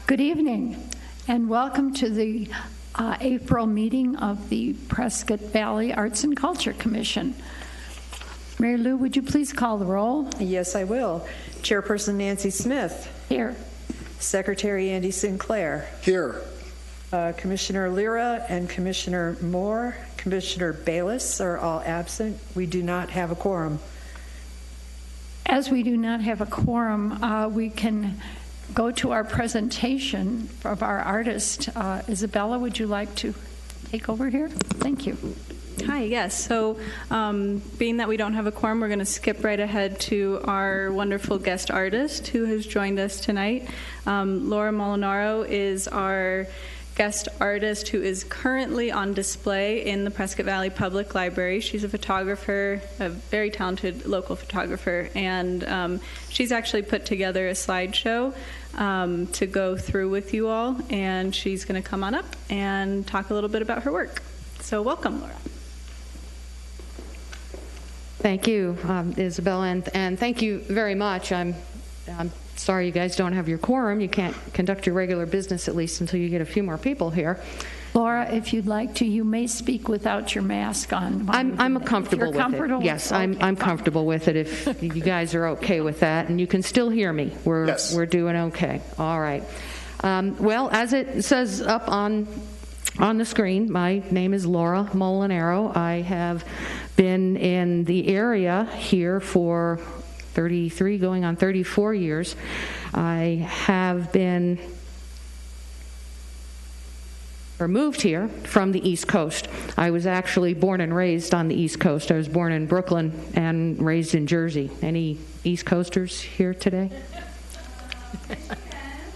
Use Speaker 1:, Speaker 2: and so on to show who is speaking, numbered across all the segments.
Speaker 1: Good evening, and welcome to the April meeting of the Prescott Valley Arts and Culture Commission. Mary Lou, would you please call the roll?
Speaker 2: Yes, I will. Chairperson Nancy Smith.
Speaker 1: Here.
Speaker 2: Secretary Andy Sinclair.
Speaker 3: Here.
Speaker 2: Commissioner Lira and Commissioner Moore, Commissioner Bayless are all absent. We do not have a quorum.
Speaker 1: As we do not have a quorum, we can go to our presentation of our artist. Isabella, would you like to take over here? Thank you.
Speaker 4: Hi, yes. So being that we don't have a quorum, we're going to skip right ahead to our wonderful guest artist who has joined us tonight. Laura Molinaro is our guest artist who is currently on display in the Prescott Valley Public Library. She's a photographer, a very talented local photographer, and she's actually put together a slideshow to go through with you all, and she's going to come on up and talk a little bit about her work. So welcome, Laura.
Speaker 5: Thank you, Isabella, and thank you very much. I'm sorry you guys don't have your quorum. You can't conduct your regular business, at least until you get a few more people here.
Speaker 1: Laura, if you'd like to, you may speak without your mask on.
Speaker 5: I'm comfortable with it. Yes,
Speaker 1: okay,
Speaker 5: I'm comfortable with it if you guys are okay with that, and you can still hear me. We're doing okay. All right. Well, as it says up on the screen, my name is Laura Molinaro. I have been in the area here for 33, going on 34 years. I have been moved here from the East Coast. I was actually born and raised on the East Coast. I was born in Brooklyn and raised in Jersey. Any East Coasters here today?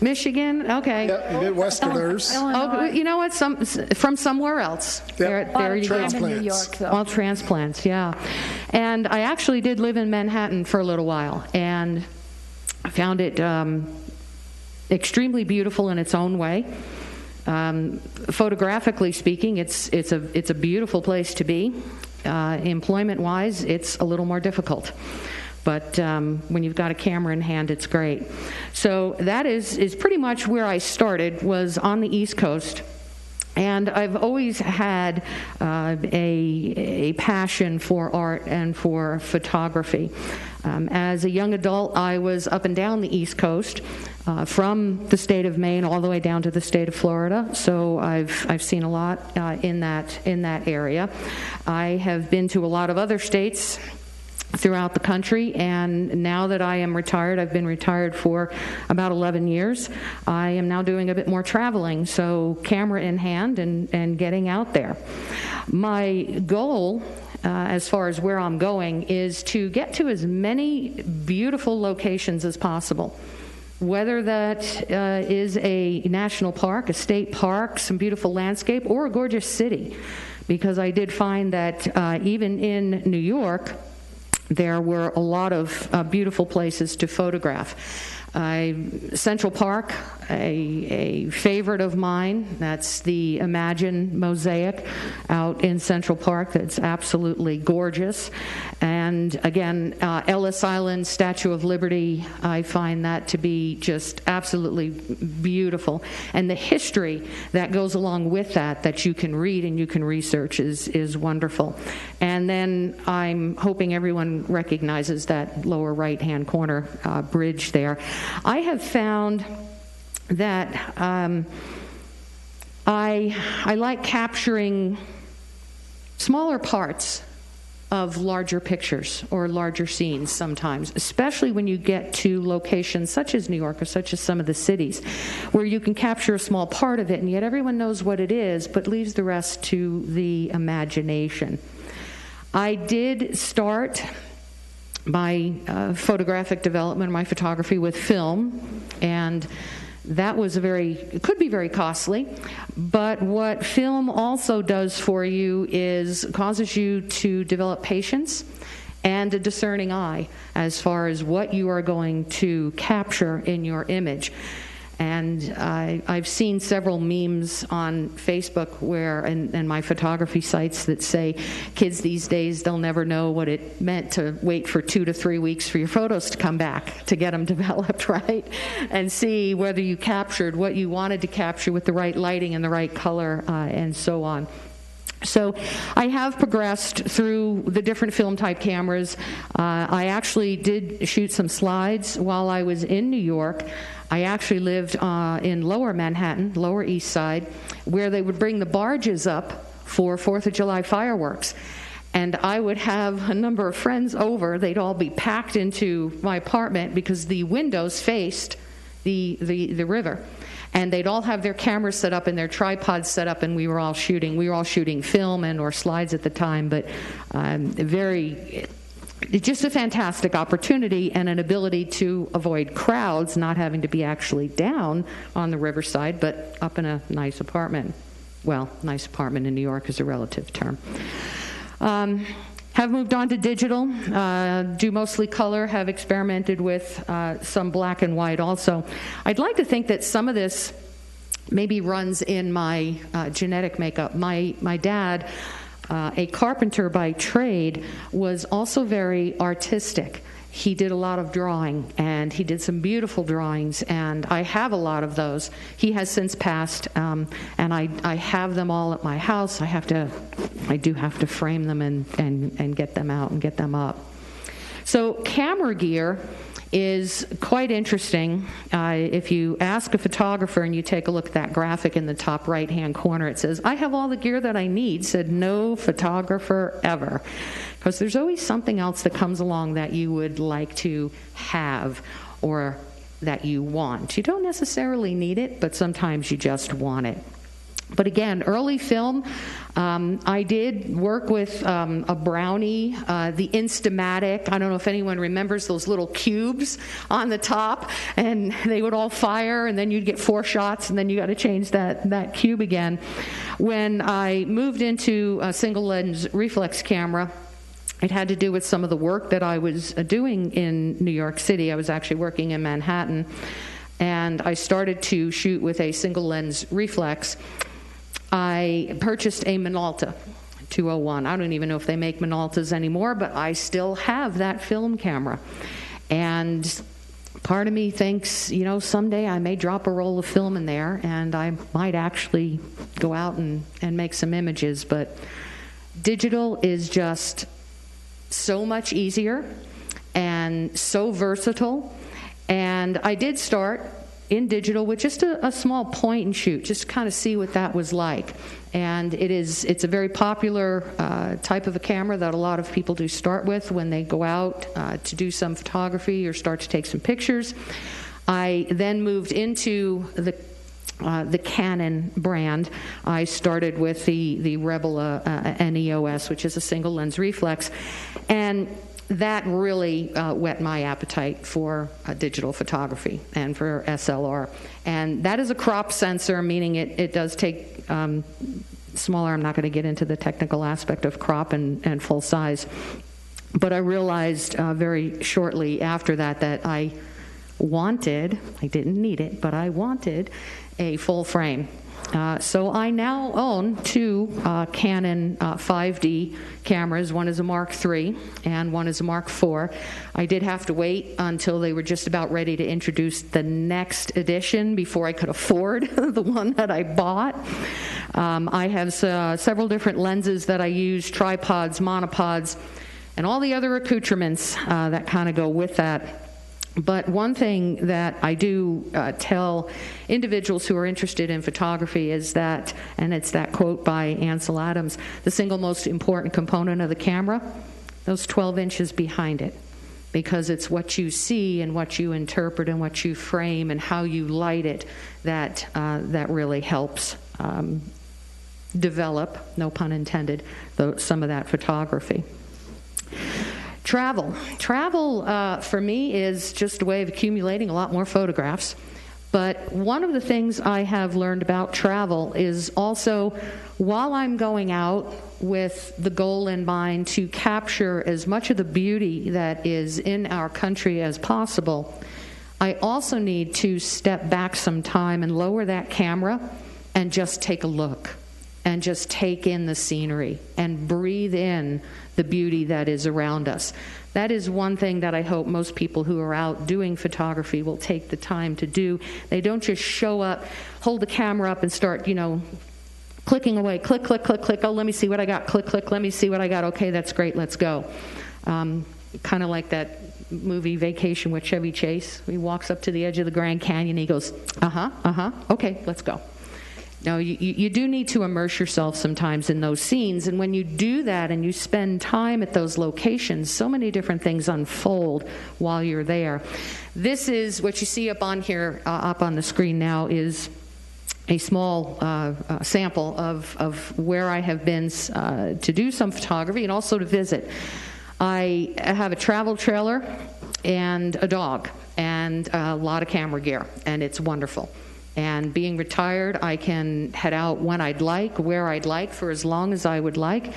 Speaker 5: Michigan? Okay.
Speaker 3: Yep, Midwesterners.
Speaker 5: Oh, you know what? From somewhere else.
Speaker 3: Yep.
Speaker 5: There you go.
Speaker 3: Transplants.
Speaker 1: New York, though.
Speaker 5: All transplants, yeah. And I actually did live in Manhattan for a little while, and I found it extremely beautiful in its own way. Photographically speaking, it's a beautiful place to be. Employment-wise, it's a little more difficult. But when you've got a camera in hand, it's great. So that is pretty much where I started, was on the East Coast. And I've always had a passion for art and for photography. As a young adult, I was up and down the East Coast, from the state of Maine all the way down to the state of Florida. So I've seen a lot in that area. I have been to a lot of other states throughout the country, and now that I am retired, I've been retired for about 11 years, I am now doing a bit more traveling, so camera in hand and getting out there. My goal, as far as where I'm going, is to get to as many beautiful locations as possible. Whether that is a national park, a state park, some beautiful landscape, or a gorgeous city, because I did find that even in New York, there were a lot of beautiful places to photograph. Central Park, a favorite of mine, that's the Imagine Mosaic out in Central Park. That's absolutely gorgeous. And again, Ellis Island, Statue of Liberty, I find that to be just absolutely beautiful. And the history that goes along with that you can read and you can research is wonderful. And then I'm hoping everyone recognizes that lower right-hand corner bridge there. I have found that I like capturing smaller parts of larger pictures or larger scenes sometimes, especially when you get to locations such as New York or such as some of the cities, where you can capture a small part of it and yet everyone knows what it is, but leaves the rest to the imagination. I did start my photographic development, my photography with film, and that was it could be very costly, but what film also does for you is causes you to develop patience and a discerning eye as far as what you are going to capture in your image. And I've seen several memes on Facebook and my photography sites that say kids these days, they'll never know what it meant to wait for 2 to 3 weeks for your photos to come back to get them developed, right? And see whether you captured what you wanted to capture with the right lighting and the right color and so on. So I have progressed through the different film type cameras. I actually did shoot some slides while I was in New York. I actually lived in Lower Manhattan, Lower East Side, where they would bring the barges up for 4th of July fireworks. And I would have a number of friends over. They'd all be packed into my apartment because the windows faced the river. And they'd all have their cameras set up and their tripods set up, and we were all shooting. We were all shooting film and or slides at the time, but just a fantastic opportunity and an ability to avoid crowds, not having to be actually down on the riverside, but up in a nice apartment. Well, nice apartment in New York is a relative term. Have moved on to digital, do mostly color, have experimented with some black and white also. I'd like to think that some of this maybe runs in my genetic makeup. My dad, a carpenter by trade, was also very artistic. He did a lot of drawing, and he did some beautiful drawings, and I have a lot of those. He has since passed, and I have them all at my house. I do have to frame them and get them out and get them up. So camera gear is quite interesting. If you ask a photographer and you take a look at that graphic in the top right-hand corner, it says, "I have all the gear that I need," said no photographer ever. Because there's always something else that comes along that you would like to have or that you want. You don't necessarily need it, but sometimes you just want it. But again, early film, I did work with a Brownie, the Instamatic. I don't know if anyone remembers those little cubes on the top, and they would all fire, and then you'd get 4 shots, and then you got to change that cube again. When I moved into a single lens reflex camera, it had to do with some of the work that I was doing in New York City. I was actually working in Manhattan, and I started to shoot with a single lens reflex. I purchased a Minolta 201. I don't even know if they make Minoltas anymore, but I still have that film camera. And part of me thinks, someday I may drop a roll of film in there, and I might actually go out and make some images. But digital is just so much easier and so versatile. And I did start in digital with just a small point and shoot, just to kind of see what that was like. And it's a very popular type of a camera that a lot of people do start with when they go out to do some photography or start to take some pictures. I then moved into the Canon brand. I started with the Rebel NEOS, which is a single lens reflex, and that really whet my appetite for digital photography and for SLR. And that is a crop sensor, meaning it does take smaller. I'm not going to get into the technical aspect of crop and full size. But I realized very shortly after that I didn't need it, but I wanted a full frame. So I now own 2 Canon 5D cameras. One is a Mark III and one is a Mark IV. I did have to wait until they were just about ready to introduce the next edition before I could afford the one that I bought. I have several different lenses that I use, tripods, monopods, and all the other accoutrements that kind of go with that. But one thing that I do tell individuals who are interested in photography is that, and it's that quote by Ansel Adams, the single most important component of the camera, those 12 inches behind it. Because it's what you see and what you interpret and what you frame and how you light it that really helps develop, no pun intended, some of that photography. Travel for me is just a way of accumulating a lot more photographs. But one of the things I have learned about travel is also, while I'm going out with the goal in mind to capture as much of the beauty that is in our country as possible, I also need to step back some time and lower that camera and just take a look and just take in the scenery and breathe in the beauty that is around us. That is one thing that I hope most people who are out doing photography will take the time to do. They don't just show up, hold the camera up and start, clicking away, click, click, click, click, oh, let me see what I got, click, click, let me see what I got, okay, that's great, let's go. Kind of like that movie Vacation with Chevy Chase. He walks up to the edge of the Grand Canyon, he goes, okay, let's go. No, you do need to immerse yourself sometimes in those scenes, and when you do that and you spend time at those locations, so many different things unfold while you're there. This is what you see up on here, up on the screen now, is a small sample of where I have been to do some photography and also to visit. I have a travel trailer and a dog and a lot of camera gear, and it's wonderful. And being retired, I can head out when I'd like, where I'd like, for as long as I would like.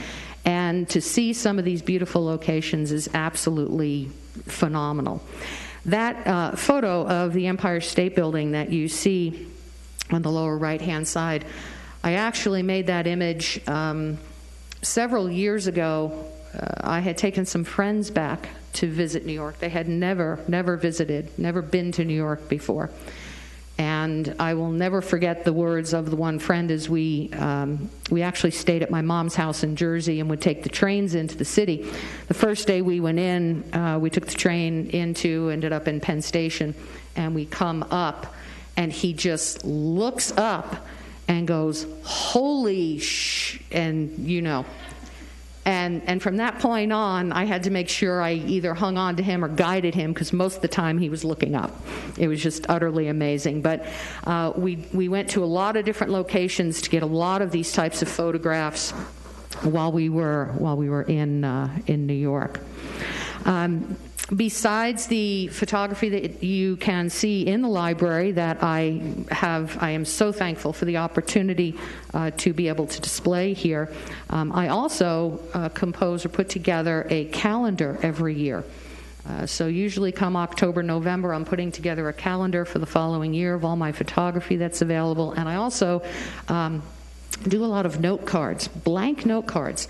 Speaker 5: And to see some of these beautiful locations is absolutely phenomenal. That photo of the Empire State Building that you see on the lower right-hand side, I actually made that image several years ago. I had taken some friends back to visit New York. They had never visited, never been to New York before. And I will never forget the words of the one friend as we actually stayed at my mom's house in Jersey and would take the trains into the city. The first day we went in, we took the train ended up in Penn Station, and we come up, and he just looks up and goes, holy sh, and And from that point on, I had to make sure I either hung on to him or guided him, because most of the time he was looking up. It was just utterly amazing. But we went to a lot of different locations to get a lot of these types of photographs while we were in New York. Besides the photography that you can see in the library that I am so thankful for the opportunity to be able to display here. I also compose or put together a calendar every year. So usually come October, November, I'm putting together a calendar for the following year of all my photography that's available. And I also do a lot of note cards, blank note cards.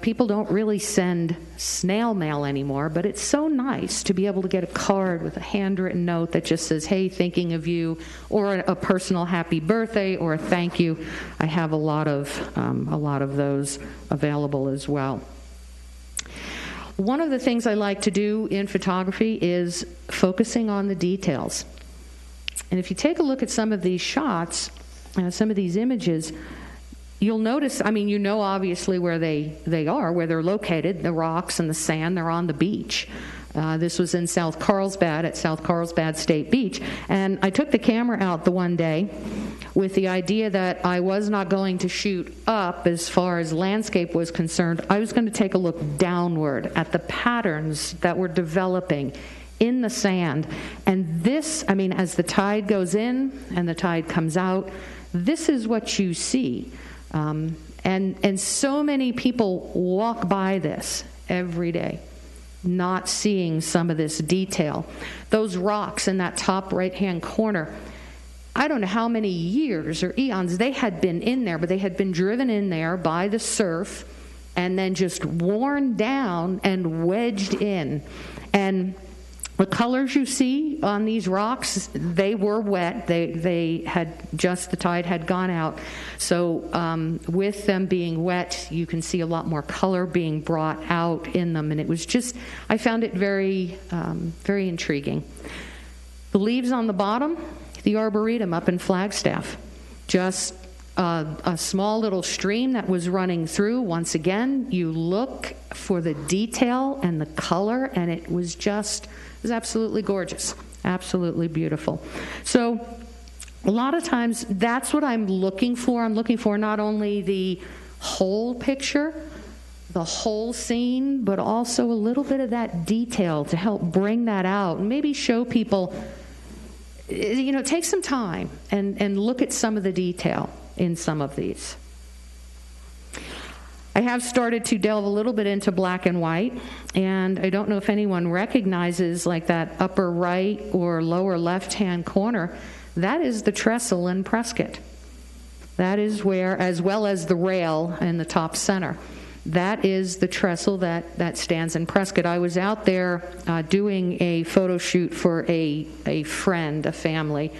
Speaker 5: People don't really send snail mail anymore, but it's so nice to be able to get a card with a handwritten note that just says, hey, thinking of you, or a personal happy birthday, or a thank you. I have a lot of those available as well. One of the things I like to do in photography is focusing on the details. And if you take a look at some of these shots, some of these images, you'll notice, obviously where they are, where they're located, the rocks and the sand, they're on the beach. This was in South Carlsbad, at South Carlsbad State Beach. And I took the camera out the one day with the idea that I was not going to shoot up as far as landscape was concerned. I was going to take a look downward at the patterns that were developing in the sand. And this, as the tide goes in and the tide comes out, this is what you see. And so many people walk by this every day, not seeing some of this detail. Those rocks in that top right-hand corner, I don't know how many years or eons they had been in there, but they had been driven in there by the surf and then just worn down and wedged in. And the colors you see on these rocks, they were wet. They had just, the tide had gone out. So with them being wet, you can see a lot more color being brought out in them. And it was just, I found it very, very intriguing. The leaves on the bottom, the Arboretum up in Flagstaff. Just a small little stream that was running through. Once again, you look for the detail and the color, and it was absolutely gorgeous, absolutely beautiful. So a lot of times that's what I'm looking for. I'm looking for not only the whole picture, the whole scene, but also a little bit of that detail to help bring that out and maybe show people, take some time and look at some of the detail in some of these. I have started to delve a little bit into black and white, and I don't know if anyone recognizes like that upper right or lower left-hand corner. That is the trestle in Prescott. That is where, as well as the rail in the top center, that is the trestle that stands in Prescott. I was out there doing a photo shoot for a friend, a family.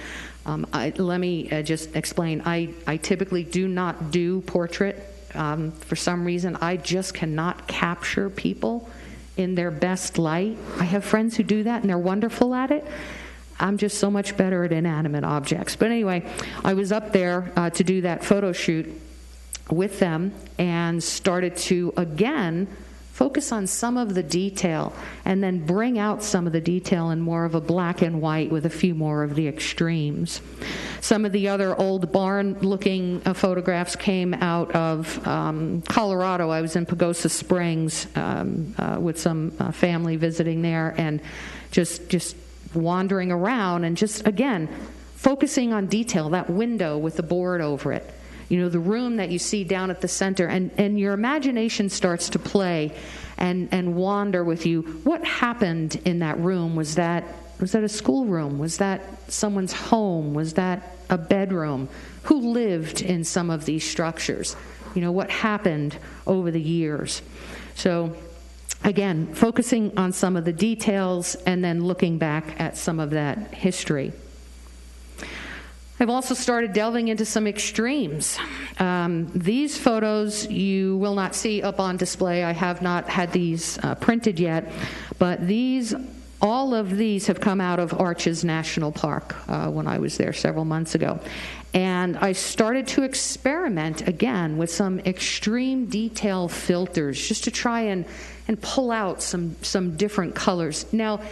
Speaker 5: Let me just explain. I typically do not do portrait. For some reason, I just cannot capture people in their best light. I have friends who do that, and they're wonderful at it. I'm just so much better at inanimate objects. But anyway, I was up there to do that photo shoot with them and started to, again, focus on some of the detail and then bring out some of the detail in more of a black and white with a few more of the extremes. Some of the other old barn-looking photographs came out of Colorado. I was in Pagosa Springs with some family visiting there, and just wandering around and just, again, focusing on detail, that window with the board over it. You know, the room that you see down at the center, and your imagination starts to play and wander with you. What happened in that room? Was that a schoolroom? Was that someone's home? Was that a bedroom? Who lived in some of these structures? You know, what happened over the years? So, again, focusing on some of the details and then looking back at some of that history. I've also started delving into some extremes. These photos you will not see up on display. I have not had these printed yet, but all of these have come out of Arches National Park when I was there several months ago. And I started to experiment again with some extreme detail filters just to try and pull out some different colors. Now,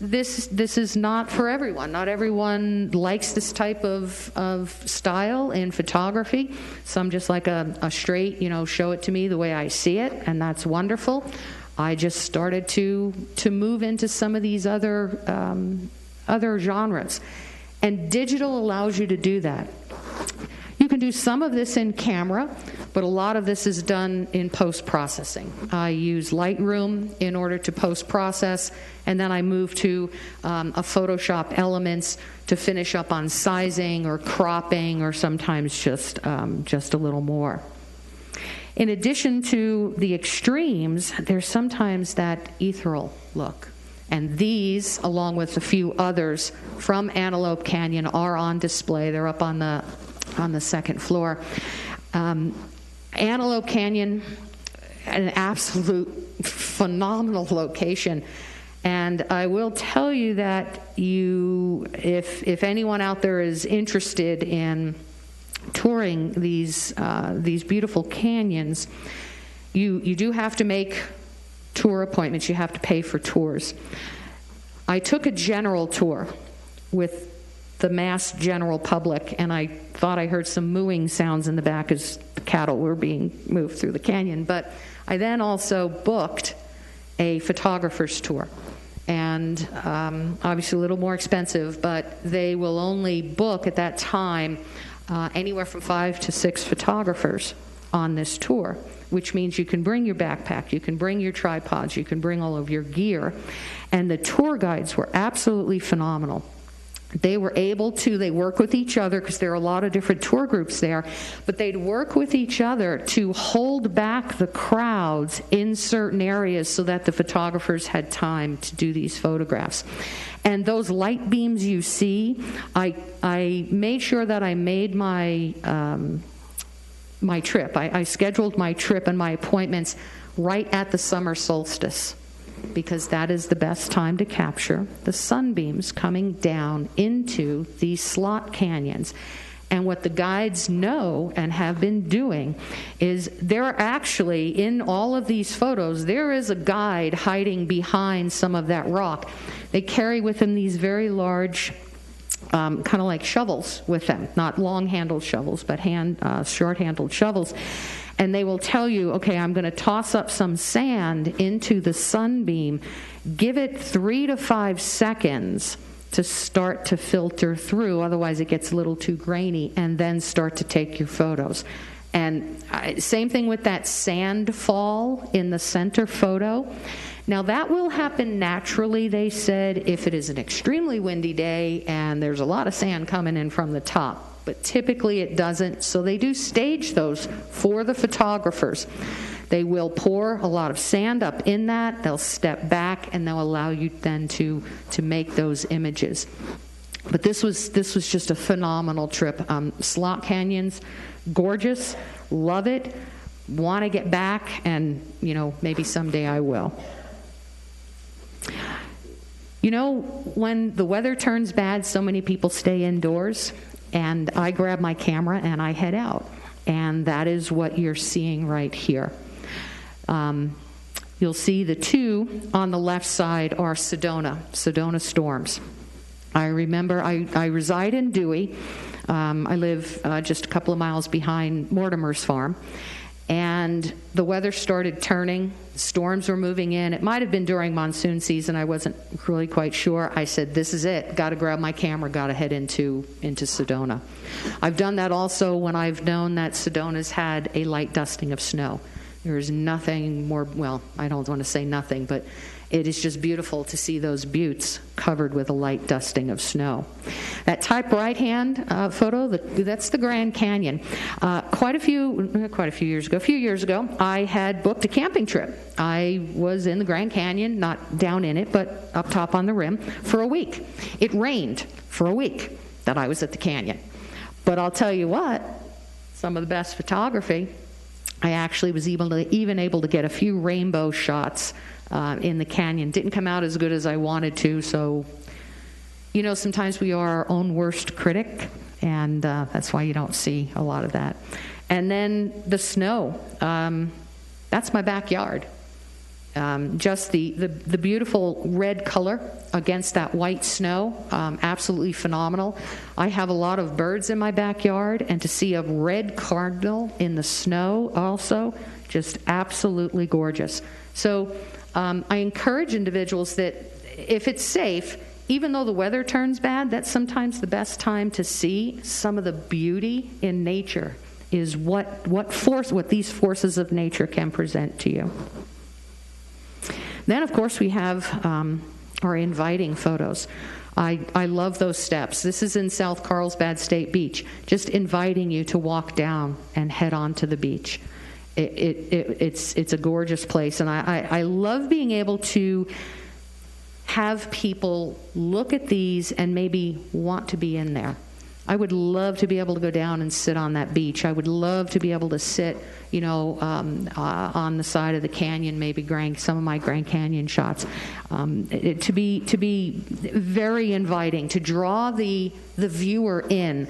Speaker 5: this is not for everyone. Not everyone likes this type of style in photography. Some just like a straight, show it to me the way I see it, and that's wonderful. I just started to move into some of these other genres. And digital allows you to do that. You can do some of this in camera, but a lot of this is done in post-processing. I use Lightroom in order to post-process, and then I move to a Photoshop Elements to finish up on sizing or cropping, or sometimes just a little more. In addition to the extremes, there's sometimes that ethereal look. And these, along with a few others from Antelope Canyon, are on display. They're up on the second floor. Antelope Canyon, an absolute phenomenal location. And I will tell you that if anyone out there is interested in touring these beautiful canyons, you do have to make tour appointments. You have to pay for tours. I took a general tour with the mass general public, and I thought I heard some mooing sounds in the back as the cattle were being moved through the canyon. But I then also booked a photographer's tour. And obviously a little more expensive, but they will only book at that time anywhere from 5 to 6 photographers on this tour, which means you can bring your backpack, you can bring your tripods, you can bring all of your gear. And the tour guides were absolutely phenomenal. They were able to, they work with each other because there are a lot of different tour groups there, but they'd work with each other to hold back the crowds in certain areas so that the photographers had time to do these photographs. And those light beams you see, I made sure that I made my trip. I scheduled my trip and my appointments right at the summer solstice, because that is the best time to capture the sunbeams coming down into these slot canyons. And what the guides know and have been doing is there are actually, in all of these photos, there is a guide hiding behind some of that rock. They carry with them these very large kind of like shovels with them, not long-handled shovels, but short-handled shovels. And they will tell you, okay, I'm going to toss up some sand into the sunbeam, give it 3 to 5 seconds to start to filter through, otherwise it gets a little too grainy, and then start to take your photos. And same thing with that sand fall in the center photo. Now, that will happen naturally, they said, if it is an extremely windy day and there's a lot of sand coming in from the top. But typically it doesn't, so they do stage those for the photographers. They will pour a lot of sand up in that, they'll step back, and they'll allow you then to make those images. But this was just a phenomenal trip. Slot Canyon's gorgeous, love it, want to get back, and maybe someday I will. When the weather turns bad, so many people stay indoors, and I grab my camera and I head out. And that is what you're seeing right here. You'll see the two on the left side are Sedona storms. I remember I reside in Dewey. I live just a couple of miles behind Mortimer's farm. And the weather started turning. Storms were moving in. It might have been during monsoon season. I wasn't really quite sure. I said, this is it. Got to grab my camera. Got to head into Sedona. I've done that also when I've known that Sedona's had a light dusting of snow. There is nothing more, well, I don't want to say nothing, but it is just beautiful to see those buttes covered with a light dusting of snow. That top right-hand photo, that's the Grand Canyon. A few years ago, I had booked a camping trip. I was in the Grand Canyon, not down in it, but up top on the rim, for a week. It rained for a week that I was at the canyon. But I'll tell you what, some of the best photography, I actually was even able to get a few rainbow shots in the canyon. Didn't come out as good as I wanted to, so sometimes we are our own worst critic, and that's why you don't see a lot of that. And then the snow, that's my backyard. Just the beautiful red color against that white snow, absolutely phenomenal. I have a lot of birds in my backyard, and to see a red cardinal in the snow also, just absolutely gorgeous. So I encourage individuals that if it's safe, even though the weather turns bad, that's sometimes the best time to see some of the beauty in nature, is what these forces of nature can present to you. Then, of course, we have our inviting photos. I love those steps. This is in South Carlsbad State Beach, just inviting you to walk down and head on to the beach. It's a gorgeous place, and I love being able to have people look at these and maybe want to be in there. I would love to be able to go down and sit on that beach. I would love to be able to sit, on the side of the canyon, maybe some of my Grand Canyon shots. To be very inviting, to draw the viewer in,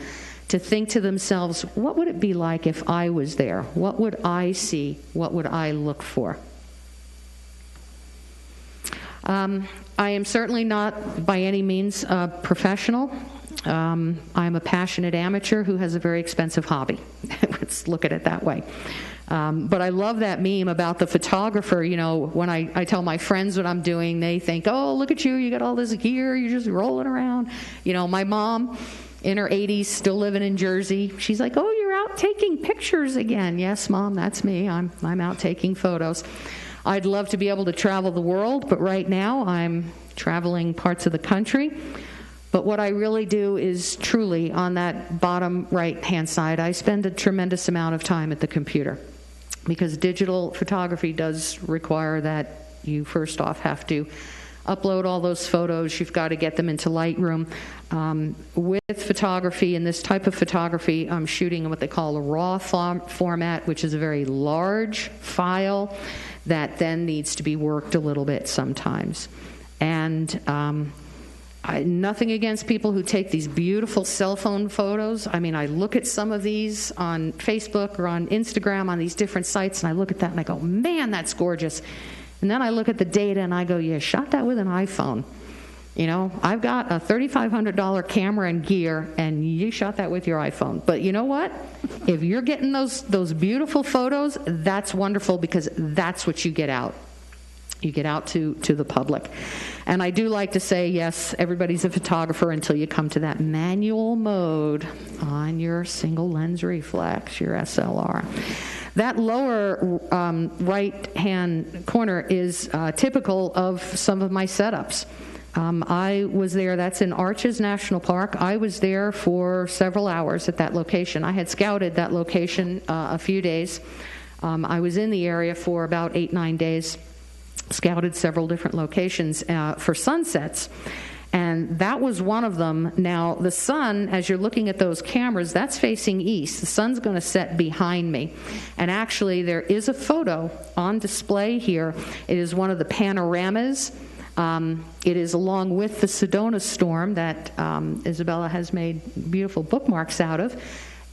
Speaker 5: to think to themselves, what would it be like if I was there? What would I see? What would I look for? I am certainly not by any means a professional. I'm a passionate amateur who has a very expensive hobby. Let's look at it that way. But I love that meme about the photographer. When I tell my friends what I'm doing, they think, oh, look at you, you got all this gear, you're just rolling around. My mom, in her 80s, still living in Jersey, she's like, oh, you're out taking pictures again. Yes, Mom, that's me. I'm out taking photos. I'd love to be able to travel the world, but right now I'm traveling parts of the country. But what I really do is truly, on that bottom right-hand side, I spend a tremendous amount of time at the computer, because digital photography does require that you first off have to upload all those photos. You've got to get them into Lightroom. With photography and this type of photography, I'm shooting in what they call a RAW format, which is a very large file that then needs to be worked a little bit sometimes. And nothing against people who take these beautiful cell phone photos. I mean, I look at some of these on Facebook or on Instagram on these different sites, and I look at that and I go, man, that's gorgeous. And then I look at the data and I go, you shot that with an iPhone. I've got a $3,500 camera and gear, and you shot that with your iPhone. But you know what? If you're getting those beautiful photos, that's wonderful, because that's what you get out. You get out to the public. And I do like to say, yes, everybody's a photographer until you come to that manual mode on your single lens reflex, your SLR. That lower right-hand corner is typical of some of my setups. I was there, that's in Arches National Park. I was there for several hours at that location. I had scouted that location a few days. I was in the area for about 8-9 days, scouted several different locations for sunsets. And that was one of them. Now, the sun, as you're looking at those cameras, that's facing east. The sun's going to set behind me. And actually, there is a photo on display here. It is one of the panoramas. It is along with the Sedona storm that Isabella has made beautiful bookmarks out of.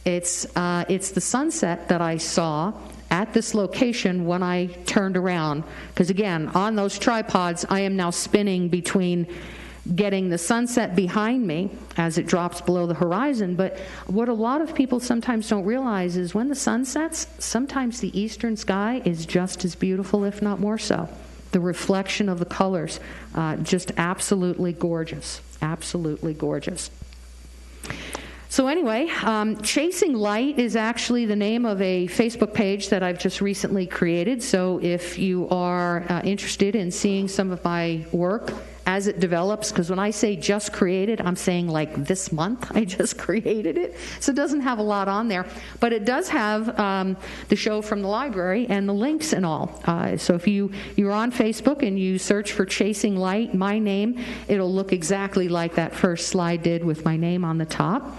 Speaker 5: It's the sunset that I saw at this location when I turned around. Because again, on those tripods, I am now spinning between getting the sunset behind me as it drops below the horizon. But what a lot of people sometimes don't realize is when the sun sets, sometimes the eastern sky is just as beautiful, if not more so. The reflection of the colors, just absolutely gorgeous, absolutely gorgeous. So anyway, Chasing Light is actually the name of a Facebook page that I've just recently created. So if you are interested in seeing some of my work as it develops, because when I say just created, I'm saying like this month I just created it. So it doesn't have a lot on there. But it does have the show from the library and the links and all. So if you're on Facebook and you search for Chasing Light, my name, it'll look exactly like that first slide did with my name on the top.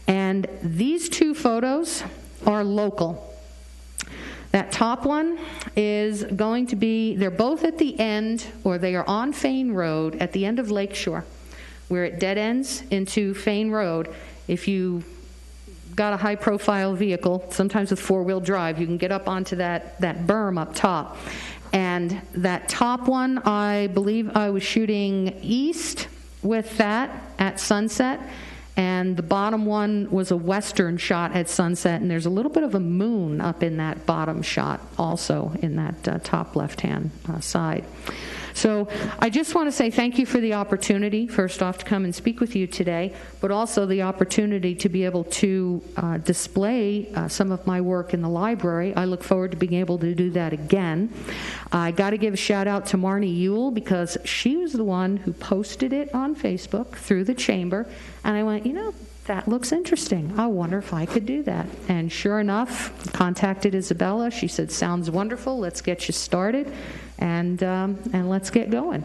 Speaker 5: And these two photos are local. That top one is going to be, they're both at the end, or they are on Fane Road at the end of Lakeshore, where it dead ends into Fane Road. If you got a high-profile vehicle, sometimes with four-wheel drive, you can get up onto that berm up top. And that top one, I believe I was shooting east with that at sunset. And the bottom one was a western shot at sunset, and there's a little bit of a moon up in that bottom shot also in that top left-hand side. So I just want to say thank you for the opportunity, first off, to come and speak with you today, but also the opportunity to be able to display some of my work in the library. I look forward to being able to do that again. I got to give a shout out to Marnie Ewell because she was the one who posted it on Facebook through the chamber, and I went, that looks interesting. I wonder if I could do that. And sure enough, contacted Isabella. She said, sounds wonderful. Let's get you started, and let's get going.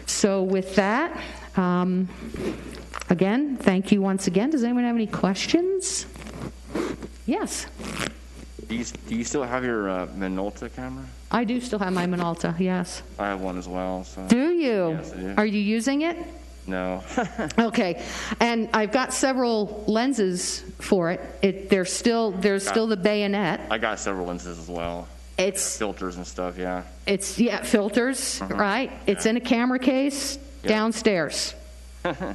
Speaker 5: So with that, again, thank you once again. Does anyone have any questions? Yes.
Speaker 3: Do you still have your Minolta camera?
Speaker 5: I do still have my Minolta, yes.
Speaker 3: I have one as well. So.
Speaker 5: Do you?
Speaker 3: Yes, I do.
Speaker 5: Are you using it?
Speaker 3: No.
Speaker 5: Okay, and I've got several lenses for it. There's still the bayonet.
Speaker 3: I got several lenses as well.
Speaker 5: It's
Speaker 3: filters and stuff, yeah.
Speaker 5: It's filters, right? It's in a camera case downstairs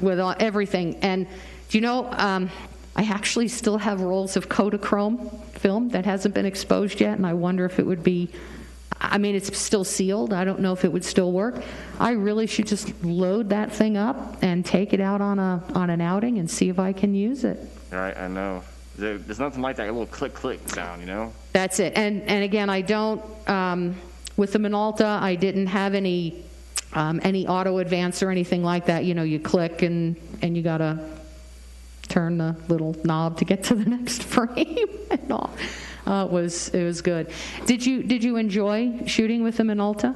Speaker 5: with everything. And do you know, I actually still have rolls of Kodachrome film that hasn't been exposed yet, and I wonder if it would be. I mean, it's still sealed. I don't know if it would still work. I really should just load that thing up and take it out on an outing and see if I can use it.
Speaker 3: Right, I know. There's nothing like that little click sound,
Speaker 5: That's it. And again, I don't. With the Minolta, I didn't have any auto advance or anything like that. You click and you gotta turn the little knob to get to the next frame and all. It was good. Did you enjoy shooting with the Minolta?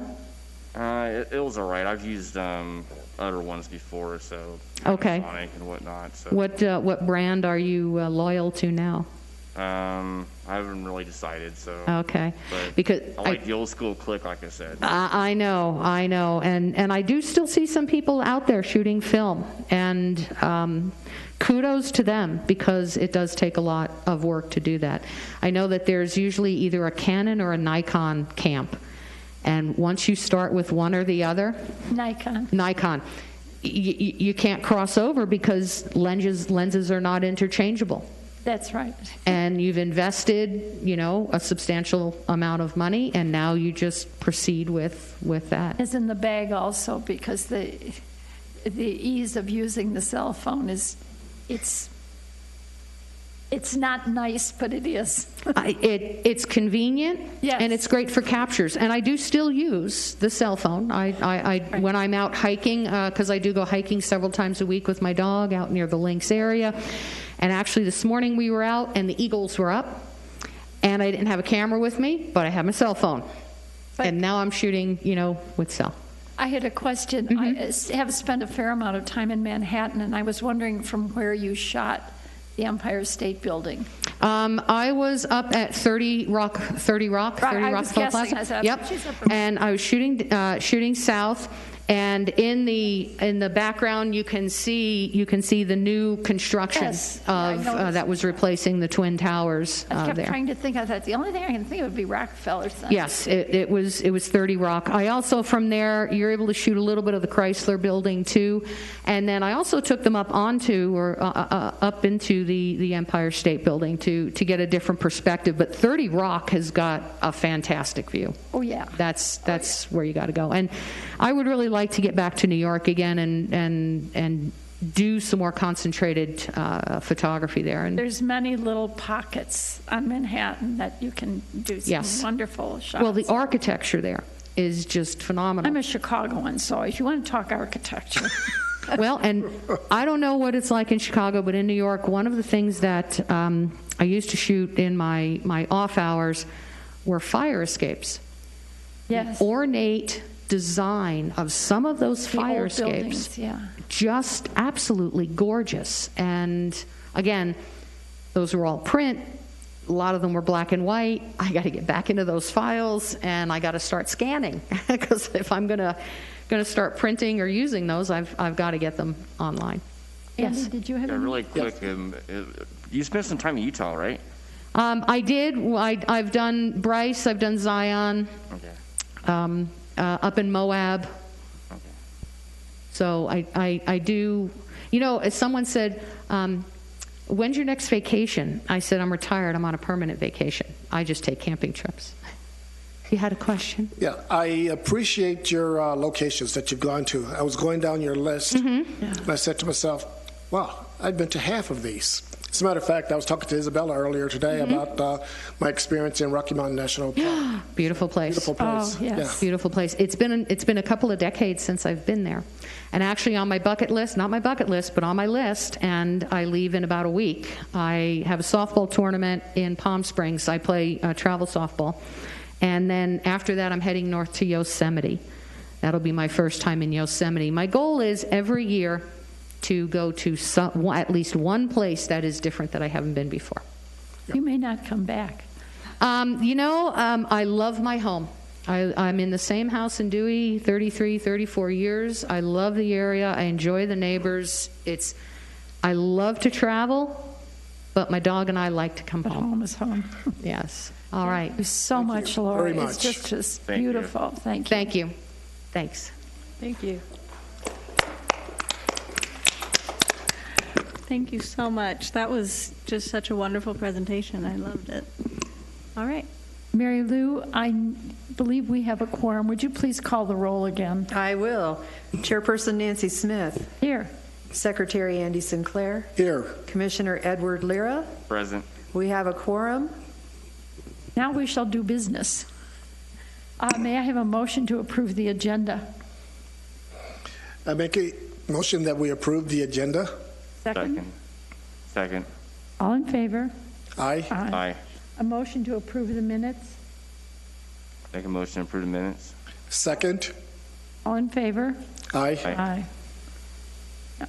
Speaker 3: It was all right. I've used other ones before, so
Speaker 5: okay.
Speaker 3: Sonic and whatnot. So.
Speaker 5: What brand are you loyal to now?
Speaker 3: I haven't really decided. So
Speaker 5: okay,
Speaker 3: but
Speaker 5: because
Speaker 3: I like the old school click, like I said.
Speaker 5: I know, and I do still see some people out there shooting film, and kudos to them because it does take a lot of work to do that. I know that there's usually either a Canon or a Nikon camp, and once you start with one or the other, Nikon, you can't cross over because lenses are not interchangeable.
Speaker 1: That's right.
Speaker 5: And you've invested, a substantial amount of money, and now you just proceed with that.
Speaker 1: It's in the bag also because the ease of using the cell phone it's not nice, but it is.
Speaker 5: It's convenient,
Speaker 1: Yes.
Speaker 5: and it's great for captures. And I do still use the cell phone. When I'm out hiking, because I do go hiking several times a week with my dog out near the Lynx area. And actually, this morning we were out, and the eagles were up, and I didn't have a camera with me, but I have my cell phone. And now I'm shooting, with cell.
Speaker 1: I had a question.
Speaker 5: Mm-hmm.
Speaker 1: I have spent a fair amount of time in Manhattan, and I was wondering from where you shot the Empire State Building.
Speaker 5: I was up at 30
Speaker 1: Right, I was
Speaker 5: Rockefeller
Speaker 1: guessing.
Speaker 5: Plaza.
Speaker 1: I said,
Speaker 5: Yep.
Speaker 1: she's up from-
Speaker 5: And I was shooting south, and in the background you can see the new construction
Speaker 1: Yes. Yeah, I
Speaker 5: of
Speaker 1: noticed
Speaker 5: that was replacing the Twin Towers
Speaker 1: I kept
Speaker 5: there.
Speaker 1: trying to think. I thought the only thing I can think of would be Rockefeller Center.
Speaker 5: Yes, it was 30 Rock. I also, from there, you're able to shoot a little bit of the Chrysler Building too, and then I also took them up into the Empire State Building to get a different perspective. But 30 Rock has got a fantastic view.
Speaker 1: Oh, yeah.
Speaker 5: That's where you got to go. And I would really like to get back to New York again and do some more concentrated photography there. And
Speaker 1: There's many little pockets on Manhattan that you can do some
Speaker 5: Yes.
Speaker 1: wonderful shots.
Speaker 5: well, the architecture there is just phenomenal.
Speaker 1: I'm a Chicagoan, so if you want to talk architecture.
Speaker 5: Well, and I don't know what it's like in Chicago, but in New York, one of the things that I used to shoot in my off hours were fire escapes.
Speaker 1: Yes.
Speaker 5: Ornate design of some of those
Speaker 1: The
Speaker 5: fire
Speaker 1: old
Speaker 5: escapes.
Speaker 1: buildings, yeah.
Speaker 5: Just absolutely gorgeous. And again, those were all print. A lot of them were black and white. I got to get back into those files, and I got to start scanning because if I'm going to start printing or using those, I've got to get them online.
Speaker 1: Andy,
Speaker 5: Yes.
Speaker 1: did you have
Speaker 3: Yeah,
Speaker 1: any?
Speaker 3: really quick. You spent some time in Utah, right?
Speaker 5: I did. I've done Bryce. I've done Zion.
Speaker 3: Okay.
Speaker 5: Up in Moab.
Speaker 3: Okay.
Speaker 5: So I do. As someone said, when's your next vacation? I said, I'm retired. I'm on a permanent vacation. I just take camping trips. You had a question?
Speaker 6: Yeah, I appreciate your locations that you've gone to. I was going down your list, and I said to myself, wow, I've been to half of these. As a matter of fact, I was talking to Isabella earlier today about my experience in Rocky Mountain National Park.
Speaker 5: Beautiful place.
Speaker 6: Beautiful place.
Speaker 1: Oh, yes.
Speaker 6: Yeah.
Speaker 5: Beautiful place. It's been a couple of decades since I've been there. And actually on my bucket list, not my bucket list, but on my list, and I leave in about a week. I have a softball tournament in Palm Springs. I play travel softball. And then after that, I'm heading north to Yosemite. That'll be my first time in Yosemite. My goal is every year to go to at least one place that is different that I haven't been before.
Speaker 1: You may not come back.
Speaker 5: I love my home. I'm in the same house in Dewey 34 years. I love the area. I enjoy the neighbors. I love to travel, but my dog and I like to come
Speaker 1: But
Speaker 5: home.
Speaker 1: home is home.
Speaker 5: Yes. All right.
Speaker 1: Thank you so much, Laura.
Speaker 6: very
Speaker 1: It's
Speaker 6: much.
Speaker 1: just
Speaker 3: Thank you.
Speaker 1: beautiful. Thank you.
Speaker 5: Thank you. Thanks.
Speaker 2: Thank you.
Speaker 4: Thank you so much. That was just such a wonderful presentation. I loved it. All right.
Speaker 1: Mary Lou, I believe we have a quorum. Would you please call the roll again?
Speaker 2: I will. Chairperson Nancy Smith,
Speaker 1: Here.
Speaker 2: Secretary Andy Sinclair,
Speaker 6: Here,
Speaker 2: Commissioner Edward Lira.
Speaker 3: Present.
Speaker 2: We have a quorum.
Speaker 1: Now we shall do business. May I have a motion to approve the agenda?
Speaker 6: I make a motion that we approve the agenda.
Speaker 3: Second.
Speaker 1: All in favor?
Speaker 6: Aye.
Speaker 3: Aye.
Speaker 1: A motion to approve the minutes?
Speaker 3: Make a motion to approve the minutes.
Speaker 6: Second.
Speaker 1: All in favor?
Speaker 6: Aye.
Speaker 3: Aye.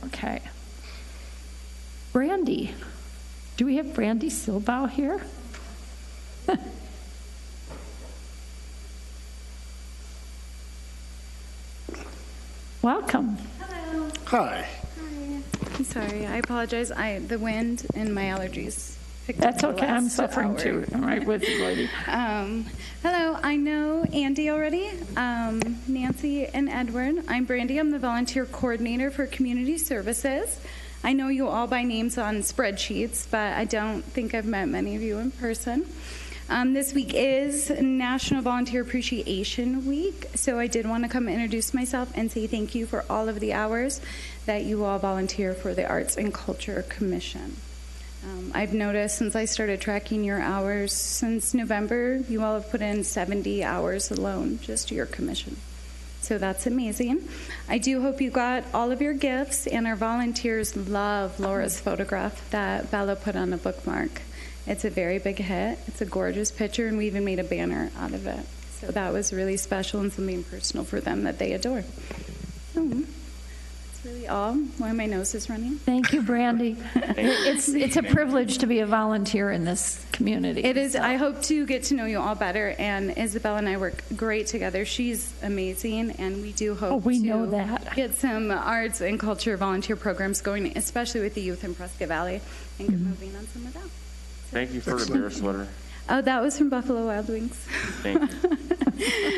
Speaker 1: Okay. Brandy. Do we have Brandy Silbau here? Welcome.
Speaker 6: Hi.
Speaker 7: I'm sorry. I apologize. The wind and my allergies picked
Speaker 1: That's
Speaker 7: up the
Speaker 1: okay. I'm
Speaker 7: last
Speaker 1: suffering
Speaker 7: hour.
Speaker 1: too. I'm right with you, lady.
Speaker 7: Hello. I know Andy already. Nancy and Edward. I'm Brandy. I'm the volunteer coordinator for community services. I know you all by names on spreadsheets, but I don't think I've met many of you in person. This week is National Volunteer Appreciation Week, so I did want to come introduce myself and say thank you for all of the hours that you all volunteer for the Arts and Culture Commission. I've noticed since I started tracking your hours since November, you all have put in 70 hours alone just to your commission. So that's amazing. I do hope you got all of your gifts, and our volunteers love Laura's photograph that Bella put on a bookmark. It's a very big hit. It's a gorgeous picture, and we even made a banner out of it. So that was really special and something personal for them that they adore. So that's really all. Why my nose is running.
Speaker 1: Thank you, Brandy. It's a privilege to be a volunteer in this community.
Speaker 7: It is. I hope to get to know you all better, and Isabel and I work great together. She's amazing, and we do hope
Speaker 1: we
Speaker 7: to
Speaker 1: know that.
Speaker 7: get some arts and culture volunteer programs going, especially with the youth in Prescott Valley, and get moving on some of that.
Speaker 3: Thank you for the bear sweater.
Speaker 7: Oh, that was from Buffalo Wild Wings.
Speaker 3: Thank you.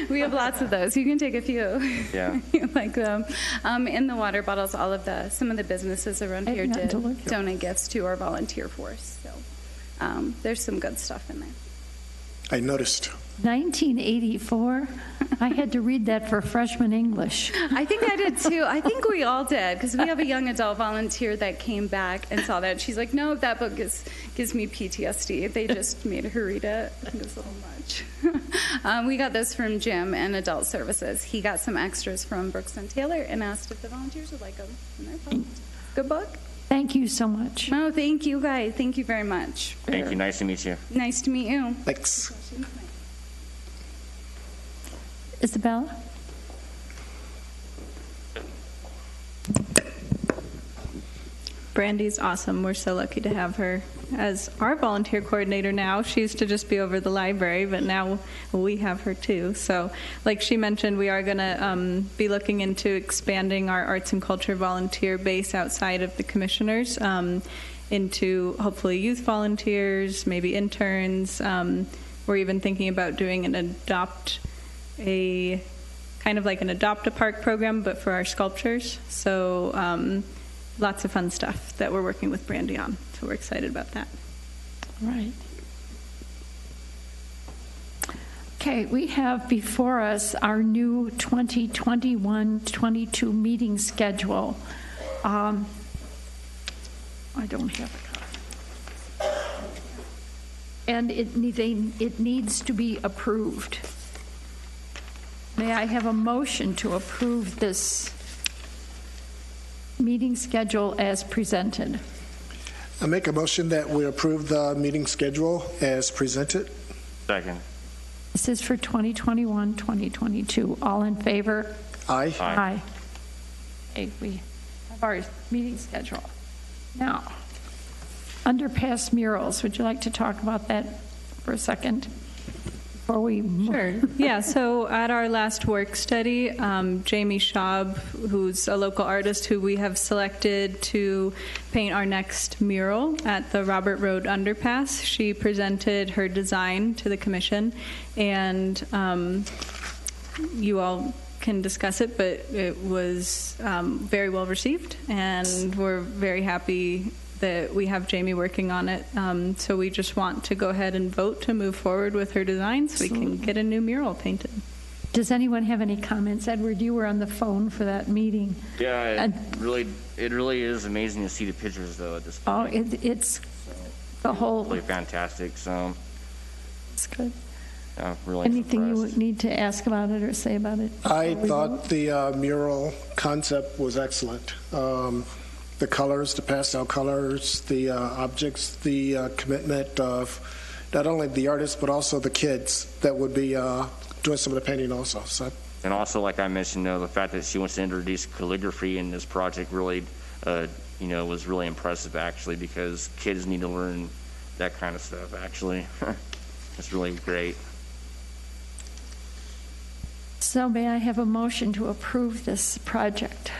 Speaker 7: We have lots of those. You can take a few.
Speaker 3: Yeah.
Speaker 7: You like them. In the water bottles, some of the businesses around here did donate gifts to our volunteer force. So there's some good stuff in there.
Speaker 6: I noticed.
Speaker 1: 1984. I had to read that for freshman English.
Speaker 7: I think I did too. I think we all did, because we have a young adult volunteer that came back and saw that. She's like, no, that book gives me PTSD. They just made her read it. I think it's a little much. We got this from Jim and Adult Services. He got some extras from Brooks and Taylor and asked if the volunteers would like them in their book. Good book.
Speaker 1: Thank you so much.
Speaker 7: No, thank you guys. Thank you very much.
Speaker 3: Thank you. Nice to meet you.
Speaker 7: Nice to meet you.
Speaker 6: Thanks.
Speaker 1: Isabella?
Speaker 4: Brandy's awesome. We're so lucky to have her as our volunteer coordinator now. She used to just be over the library, but now we have her too. So like she mentioned, we are going to be looking into expanding our arts and culture volunteer base outside of the commissioners into hopefully youth volunteers, maybe interns. We're even thinking about doing kind of like an Adopt a Park program, but for our sculptures. So lots of fun stuff that we're working with Brandy on. So we're excited about that.
Speaker 1: Right. Okay, we have before us our new 2021-22 meeting schedule. I don't have it. And it needs to be approved. May I have a motion to approve this meeting schedule as presented?
Speaker 6: I make a motion that we approve the meeting schedule as presented.
Speaker 3: Second.
Speaker 1: This is for 2021-2022. All in favor?
Speaker 6: Aye.
Speaker 1: Aye. Okay, we have our meeting schedule. Now, underpass murals. Would you like to talk about that for a second? Before we
Speaker 4: Sure. Yeah, so at our last work study, Jamie Schaub, who's a local artist who we have selected to paint our next mural at the Robert Road Underpass, she presented her design to the commission, and you all can discuss it, but it was very well received, and we're very happy that we have Jamie working on it. So we just want to go ahead and vote to move forward with her design so we can get a new mural painted.
Speaker 1: Does anyone have any comments? Edward, you were on the phone for that meeting.
Speaker 3: Yeah, it really is amazing to see the pictures though at this
Speaker 1: Oh,
Speaker 3: point.
Speaker 1: it's the whole.
Speaker 3: Really fantastic. So
Speaker 1: It's good.
Speaker 3: really.
Speaker 1: Anything you
Speaker 3: impressed.
Speaker 1: need to ask about it or say about it?
Speaker 6: I
Speaker 1: before we
Speaker 6: thought
Speaker 1: vote?
Speaker 6: the mural concept was excellent. The colors, the pastel colors, the objects, the commitment of not only the artists but also the kids that would be doing some of the painting also. So.
Speaker 3: And also, like I mentioned, the fact that she wants to introduce calligraphy in this project really, was really impressive actually, because kids need to learn that kind of stuff actually. It's really great.
Speaker 1: So may I have a motion to approve this project?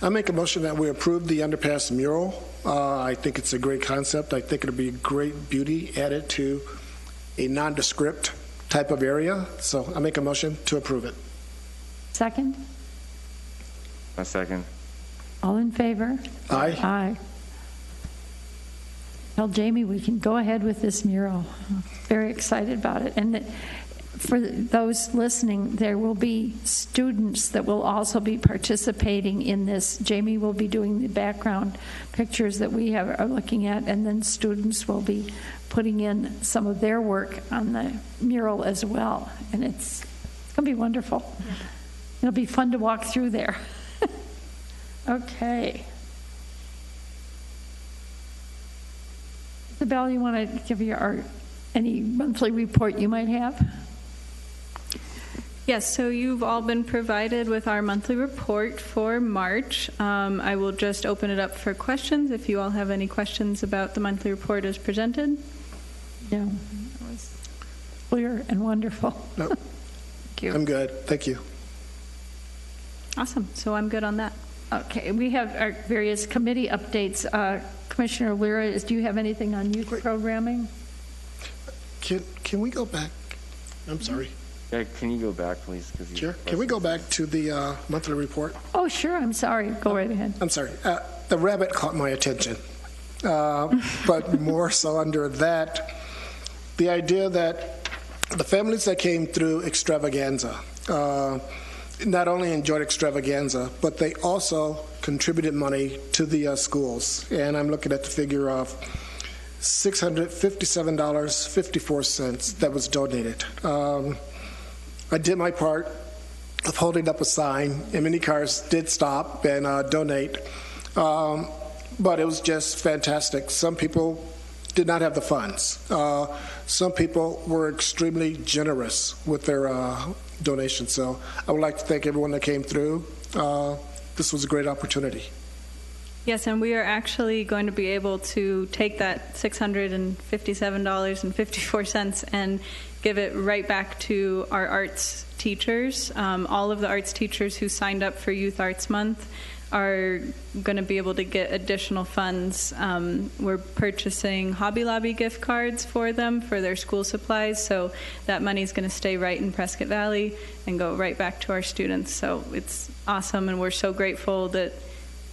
Speaker 6: I make a motion that we approve the underpass mural. I think it's a great concept. I think it'll be great beauty added to a nondescript type of area. So I make a motion to approve it.
Speaker 1: Second?
Speaker 3: A second.
Speaker 1: All in favor?
Speaker 6: Aye.
Speaker 1: Aye. Tell Jamie we can go ahead with this mural. Very excited about it. And for those listening, there will be students that will also be participating in this. Jamie will be doing the background pictures that we are looking at, and then students will be putting in some of their work on the mural as well. And it's going to be wonderful. It'll be fun to walk through there. Okay. Isabel, you want to give any monthly report you might have?
Speaker 4: Yes, so you've all been provided with our monthly report for March. I will just open it up for questions if you all have any questions about the monthly report as presented.
Speaker 1: No, it was clear and wonderful.
Speaker 6: No,
Speaker 1: Thank you.
Speaker 6: I'm good. Thank you.
Speaker 4: Awesome, so I'm good on that.
Speaker 1: Okay, we have our various committee updates. Commissioner Lira, do you have anything on youth programming?
Speaker 6: Can we go back? I'm sorry.
Speaker 3: Yeah, can you go back, please?
Speaker 6: Sure. Can we go back to the monthly report?
Speaker 1: Oh, sure, I'm sorry. Go right ahead.
Speaker 6: I'm sorry. The rabbit caught my attention. But more so under that, the idea that the families that came through Extravaganza not only enjoyed Extravaganza, but they also contributed money to the schools. And I'm looking at the figure of $657.54 that was donated. I did my part of holding up a sign, and many cars did stop and donate. But it was just fantastic. Some people did not have the funds. Some people were extremely generous with their donations. So I would like to thank everyone that came through. This was a great opportunity.
Speaker 4: Yes, and we are actually going to be able to take that $657.54 and give it right back to our arts teachers. All of the arts teachers who signed up for Youth Arts Month are going to be able to get additional funds. We're purchasing Hobby Lobby gift cards for them for their school supplies, so that money is going to stay right in Prescott Valley and go right back to our students. So it's awesome, and we're so grateful that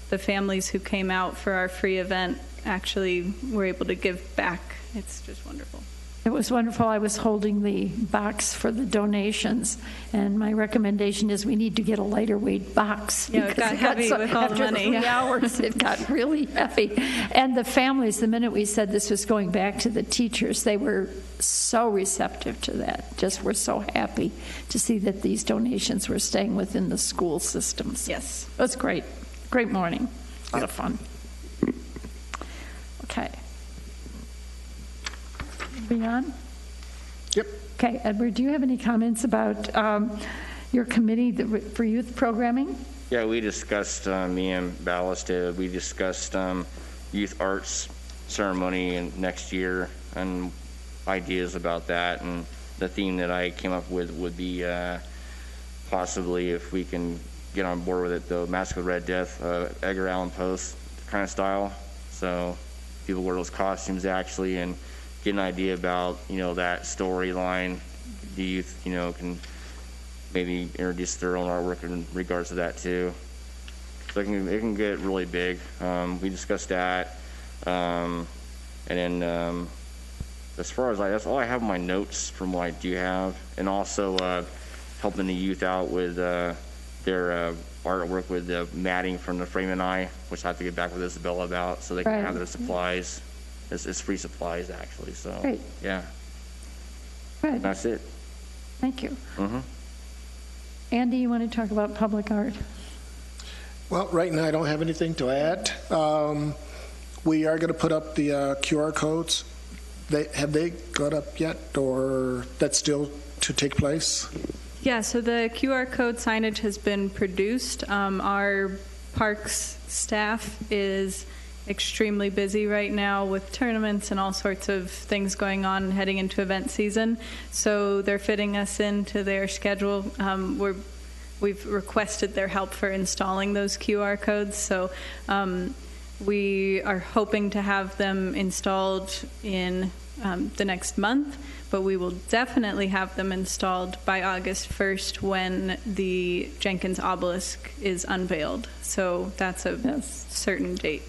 Speaker 4: the families who came out for our free event actually were able to give back. It's just wonderful.
Speaker 1: It was wonderful. I was holding the box for the donations, and my recommendation is we need to get a lighter weight box.
Speaker 4: Yeah, it got heavy with all the money.
Speaker 1: After 3 hours, it got really heavy. And the families, the minute we said this was going back to the teachers, they were so receptive to that. Just were so happy to see that these donations were staying within the school systems.
Speaker 4: Yes.
Speaker 1: It was great. Great morning. A lot of fun. Okay. Moving on?
Speaker 6: Yep.
Speaker 1: Okay, Edward, do you have any comments about your committee for youth programming?
Speaker 3: Yeah, we discussed, me and Ballast did, we discussed youth arts ceremony and next year and ideas about that. And the theme that I came up with would be possibly, if we can get on board with it, the Mask of the Red Death, Edgar Allan Poe kind of style. So people wear those costumes actually and get an idea about, that storyline. The youth, can maybe introduce their own artwork in regards to that too. So it can get really big. We discussed that. And then as far as that's all I have in my notes from what I do have. And also helping the youth out with their artwork with the matting from the Frame and I, which I have to get back with Isabella about so they can have their supplies. It's free supplies, actually. So,
Speaker 1: Great.
Speaker 3: Yeah.
Speaker 1: Good.
Speaker 3: That's it.
Speaker 1: Thank you.
Speaker 3: Mm-hmm.
Speaker 1: Andy, you want to talk about public art?
Speaker 6: Well, right now I don't have anything to add. We are going to put up the QR codes. Have they got up yet, or that's still to take place?
Speaker 4: Yeah, so the QR code signage has been produced. Our parks staff is extremely busy right now with tournaments and all sorts of things going on heading into event season. So they're fitting us into their schedule. We've requested their help for installing those QR codes. So We are hoping to have them installed in the next month, but we will definitely have them installed by August 1st when the Jenkins obelisk is unveiled. So that's a certain date.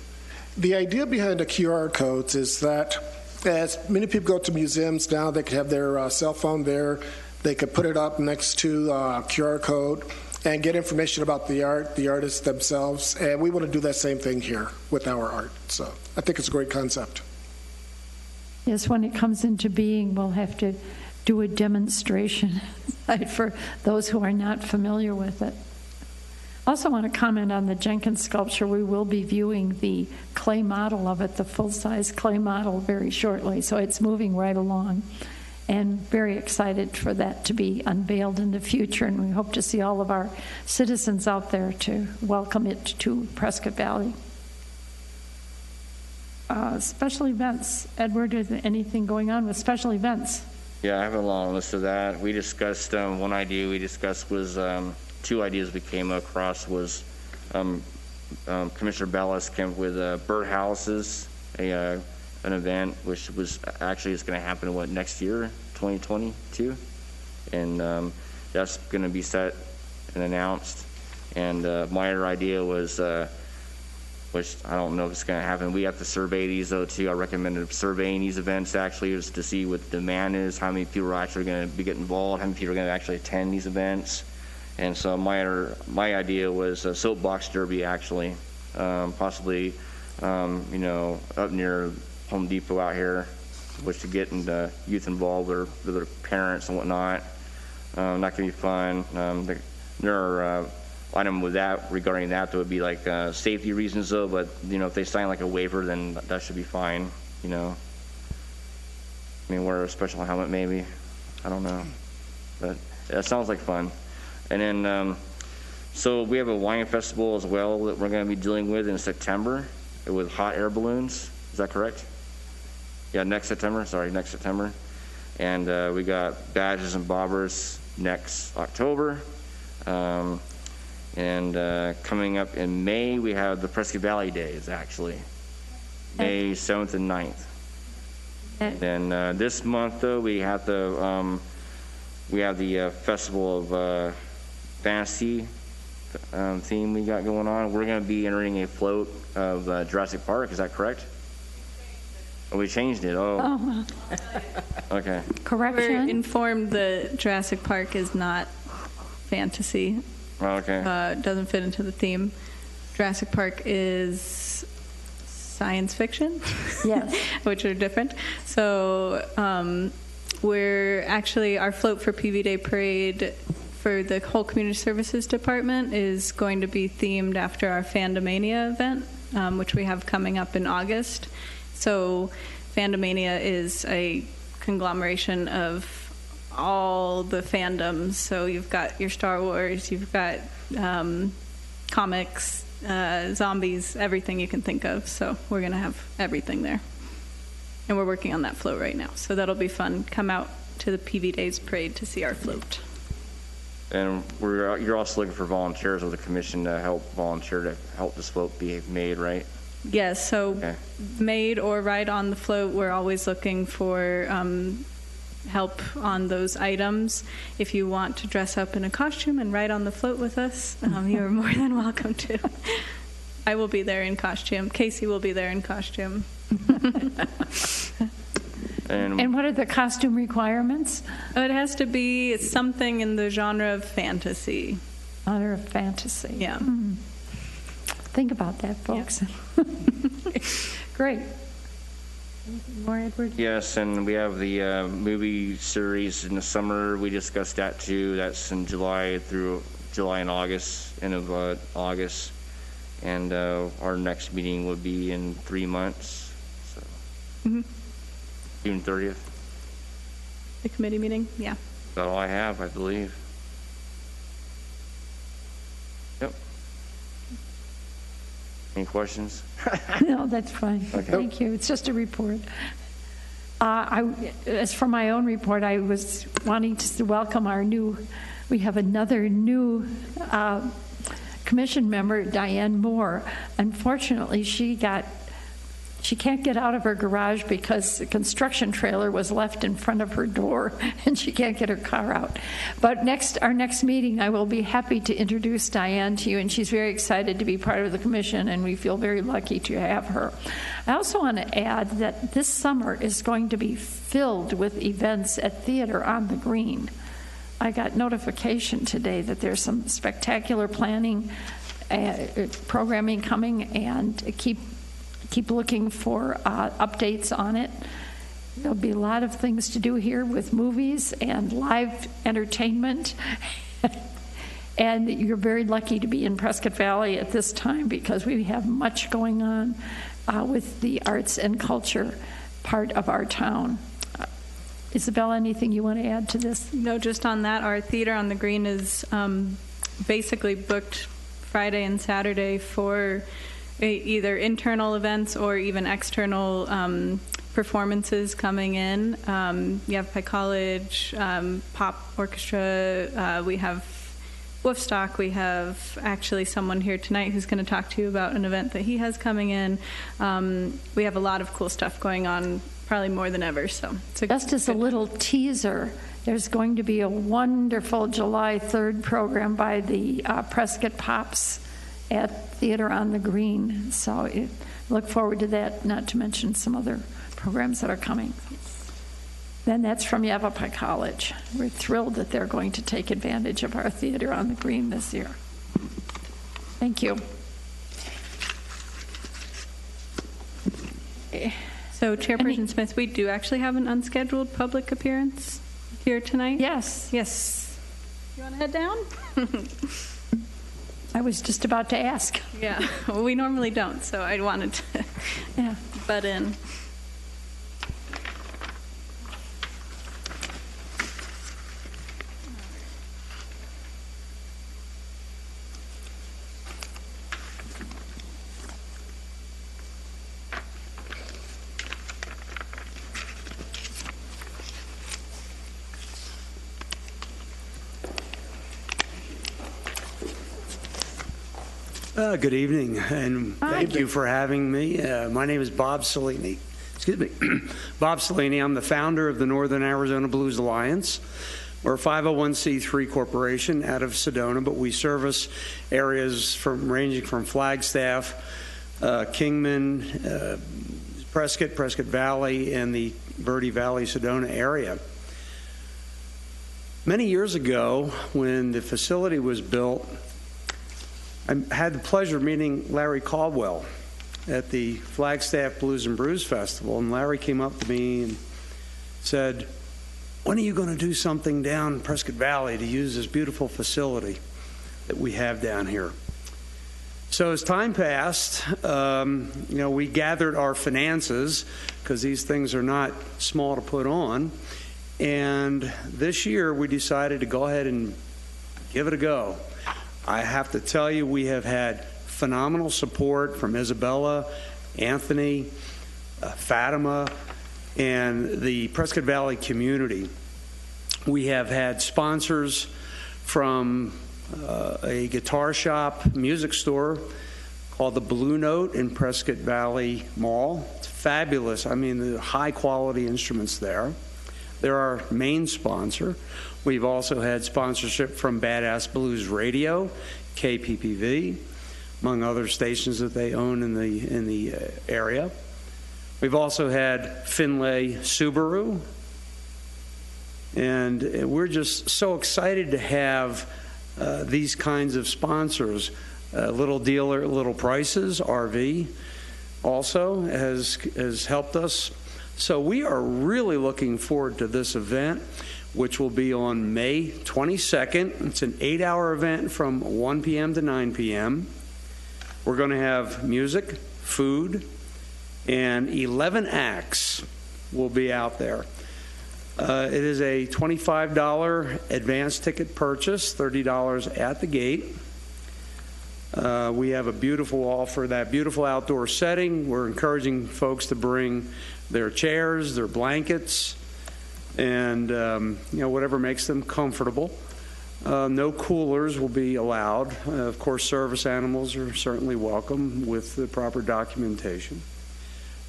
Speaker 6: The idea behind the QR codes is that as many people go to museums now, they could have their cell phone there. They could put it up next to QR code and get information about the art, the artists themselves. And we want to do that same thing here with our art. So I think it's a great concept.
Speaker 1: Yes, when it comes into being, we'll have to do a demonstration for those who are not familiar with it. Also want to comment on the Jenkins sculpture. We will be viewing the clay model of it, the full-size clay model, very shortly. So it's moving right along. And very excited for that to be unveiled in the future. And we hope to see all of our citizens out there to welcome it to Prescott Valley. Special events. Edward, is there anything going on with special events?
Speaker 3: Yeah, I have a long list of that. We discussed, one idea we discussed was, two ideas we came across was Commissioner Bellis came up with birdhouses, an event which was actually is going to happen next year, 2022, and that's going to be set and announced. And my other idea was, which I don't know if it's going to happen. We have to survey these though too. I recommended surveying these events actually is to see what the demand is, how many people are actually going to be getting involved, how many people are going to actually attend these events. And so my idea was a soapbox derby actually, possibly up near Home Depot out here, which to get the youth involved with their parents and whatnot. That can be fun. There are item with that regarding that would be like safety reasons though, but if they sign like a waiver, then that should be fine. I mean, wear a special helmet maybe. I don't know, but that sounds like fun. And then so we have a wine festival as well that we're going to be dealing with in September with hot air balloons. Is that correct? Yeah, next September. And we got badges and bobbers next October. And coming up in May, we have the Prescott Valley Days, actually. May 7th and 9th. And then this month, though, we have the Festival of Fantasy theme we got going on. We're going to be entering a float of Jurassic Park. Is that correct? Oh, we changed it. Oh. Okay.
Speaker 1: Correction.
Speaker 4: We're informed that Jurassic Park is not fantasy.
Speaker 3: Oh, okay.
Speaker 4: Doesn't fit into the theme. Jurassic Park is science fiction.
Speaker 1: Yes.
Speaker 4: Which are different. So we're actually, our float for PV Day Parade for the whole Community Services Department is going to be themed after our Fandomania event, which we have coming up in August. So Fandomania is a conglomeration of all the fandoms. So you've got your Star Wars, you've got comics, zombies, everything you can think of. So we're going to have everything there. And we're working on that float right now. So that'll be fun. Come out to the PV Days Parade to see our float.
Speaker 3: And you're also looking for volunteers with the commission to help volunteer to help this float be made, right?
Speaker 4: Yes, so
Speaker 3: Okay.
Speaker 4: Made or ride on the float, we're always looking for help on those items. If you want to dress up in a costume and ride on the float with us, you are more than welcome to. I will be there in costume. Casey will be there in costume.
Speaker 1: And what are the costume requirements?
Speaker 4: It has to be something in the genre of fantasy.
Speaker 1: Genre of fantasy.
Speaker 4: Yeah.
Speaker 1: Mm. Think about that, folks. Great. Anything more, Edward?
Speaker 3: Yes, and we have the movie series in the summer. We discussed that too. That's in July and August, end of August. And our next meeting will be in 3 months. So June 30th.
Speaker 4: The committee meeting? Yeah.
Speaker 3: That's all I have, I believe. Yep. Any questions?
Speaker 1: No, that's fine.
Speaker 3: Okay.
Speaker 1: Thank you. It's just a report. As for my own report, I was wanting to welcome we have another new commission member, Diane Moore. Unfortunately, she can't get out of her garage because the construction trailer was left in front of her door and she can't get her car out. But our next meeting, I will be happy to introduce Diane to you, and she's very excited to be part of the commission, and we feel very lucky to have her. I also want to add that this summer is going to be filled with events at Theater on the Green. I got notification today that there's some spectacular planning, programming coming, and keep looking for updates on it. There'll be a lot of things to do here with movies and live entertainment. And you're very lucky to be in Prescott Valley at this time because we have much going on with the arts and culture part of our town. Isabella, anything you want to add to this?
Speaker 4: No, just on that, our Theater on the Green is basically booked Friday and Saturday for either internal events or even external performances coming in. You have Pike College, Pop Orchestra, we have Woofstock, we have actually someone here tonight who's going to talk to you about an event that he has coming in. We have a lot of cool stuff going on, probably more than ever. So
Speaker 1: just as a little teaser, there's going to be a wonderful July 3rd program by the Prescott Pops at Theater on the Green. So look forward to that, not to mention some other programs that are coming. Then that's from Yavapai College. We're thrilled that they're going to take advantage of our Theater on the Green this year. Thank you.
Speaker 4: So Chairperson Smith, we do actually have an unscheduled public appearance here tonight?
Speaker 1: Yes.
Speaker 4: Yes. You want to head down?
Speaker 1: I was just about to ask.
Speaker 4: Yeah, well, we normally don't, so I wanted to butt in.
Speaker 8: Good evening, and thank you for having me. My name is Bob Cellini. Excuse me. Bob Cellini. I'm the founder of the Northern Arizona Blues Alliance. We're a 501c3 corporation out of Sedona, but we service areas ranging from Flagstaff, Kingman, Prescott Valley, and the Verde Valley, Sedona area. Many years ago, when the facility was built, I had the pleasure of meeting Larry Caldwell at the Flagstaff Blues and Brews Festival, and Larry came up to me and said, "When are you going to do something down Prescott Valley to use this beautiful facility that we have down here?" So as time passed, we gathered our finances, because these things are not small to put on, and this year we decided to go ahead and give it a go. I have to tell you, we have had phenomenal support from Isabella, Anthony, Fatima, and the Prescott Valley community. We have had sponsors from a guitar shop, music store called the Blue Note in Prescott Valley Mall. It's fabulous. I mean, the high-quality instruments there. They're our main sponsor. We've also had sponsorship from Badass Blues Radio, KPPV, among other stations that they own in the area. We've also had Finlay Subaru, and we're just so excited to have these kinds of sponsors. Little Dealer, Little Prices, RV, also has helped us. So we are really looking forward to this event, which will be on May 22nd. It's an 8-hour event from 1 p.m. to 9 p.m. We're going to have music, food, and 11 acts will be out there. It is a $25 advance ticket purchase, $30 at the gate. We have a beautiful offer, that beautiful outdoor setting. We're encouraging folks to bring their chairs, their blankets, and whatever makes them comfortable. No coolers will be allowed. Of course, service animals are certainly welcome with the proper documentation.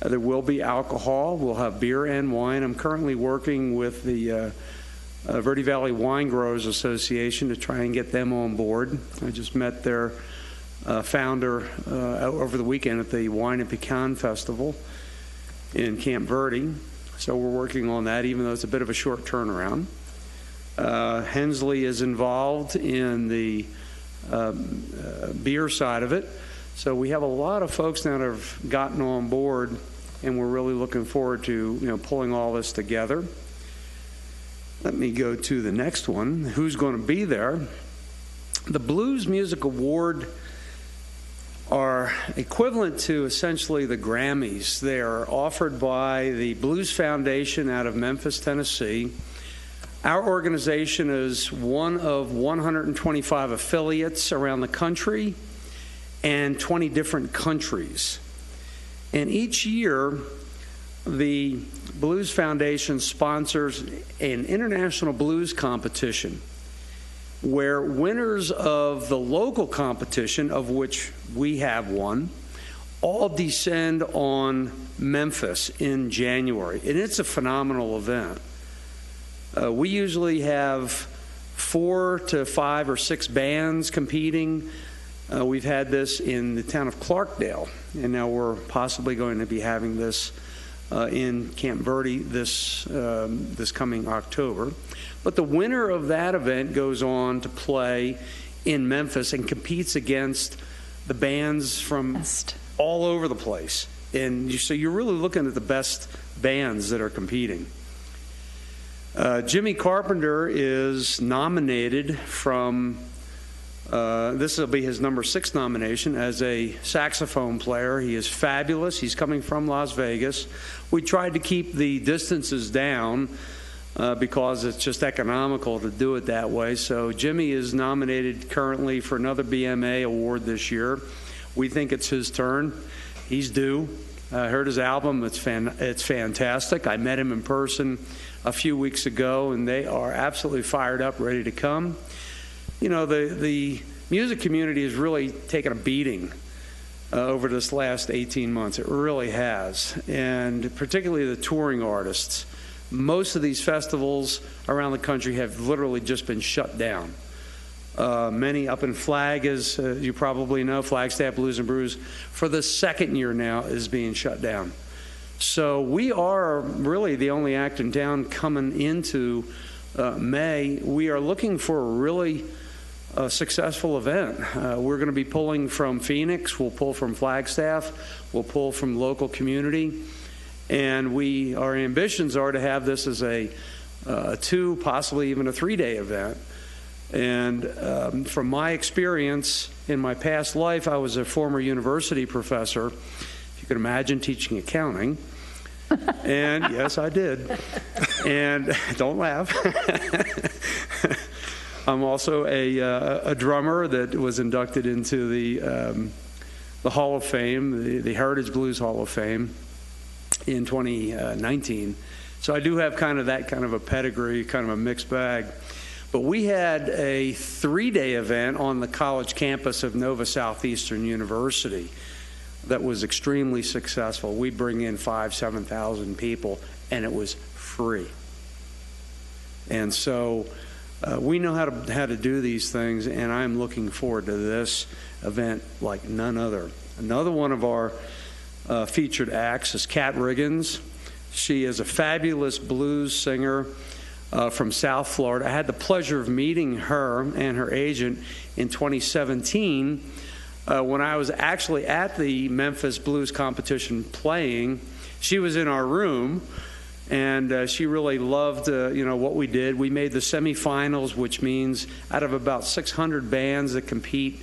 Speaker 8: There will be alcohol. We'll have beer and wine. I'm currently working with the Verde Valley Wine Growers Association to try and get them on board. I just met their founder over the weekend at the Wine and Pecan Festival in Camp Verde. So we're working on that, even though it's a bit of a short turnaround. Hensley is involved in the beer side of it. So we have a lot of folks now that have gotten on board, and we're really looking forward to pulling all this together. Let me go to the next one. Who's going to be there? The Blues Music Award are equivalent to essentially the Grammys. They are offered by the Blues Foundation out of Memphis, Tennessee. Our organization is one of 125 affiliates around the country and 20 different countries. And each year, the Blues Foundation sponsors an international blues competition where winners of the local competition, of which we have one, all descend on Memphis in January. And it's a phenomenal event. We usually have 4 to 5 or 6 bands competing. We've had this in the town of Clarkdale, and now we're possibly going to be having this in Camp Verde this coming October. But the winner of that event goes on to play in Memphis and competes against the bands from all over the place. And so you're really looking at the best bands that are competing. Jimmy Carpenter is nominated from, this will be his number 6 nomination as a saxophone player. He is fabulous. He's coming from Las Vegas. We tried to keep the distances down because it's just economical to do it that way. So Jimmy is nominated currently for another BMA award this year. We think it's his turn. He's due. I heard his album. It's fantastic. I met him in person a few weeks ago, and they are absolutely fired up, ready to come. You know, the music community has really taken a beating over this last 18 months. It really has, and particularly the touring artists. Most of these festivals around the country have literally just been shut down. Many up in Flag, as you probably know, Flagstaff Blues and Brews, for the 2nd year now is being shut down. So we are really the only act in town coming into May. We are looking for a really successful event. We're going to be pulling from Phoenix. We'll pull from Flagstaff. We'll pull from local community. And our ambitions are to have this as a 2, possibly even a 3-day event. And from my experience in my past life, I was a former university professor. If you can imagine teaching accounting. And yes, I did. And don't laugh. I'm also a drummer that was inducted into the Hall of Fame, the Heritage Blues Hall of Fame in 2019. So I do have that kind of a pedigree, kind of a mixed bag. But we had a 3-day event on the college campus of Nova Southeastern University that was extremely successful. We bring in 7,000 people, and it was free. And so we know how to do these things, and I'm looking forward to this event like none other. Another one of our featured acts is Kat Riggins. She is a fabulous blues singer from South Florida. I had the pleasure of meeting her and her agent in 2017 when I was actually at the Memphis Blues Competition playing. She was in our room, and she really loved what we did. We made the semifinals, which means out of about 600 bands that compete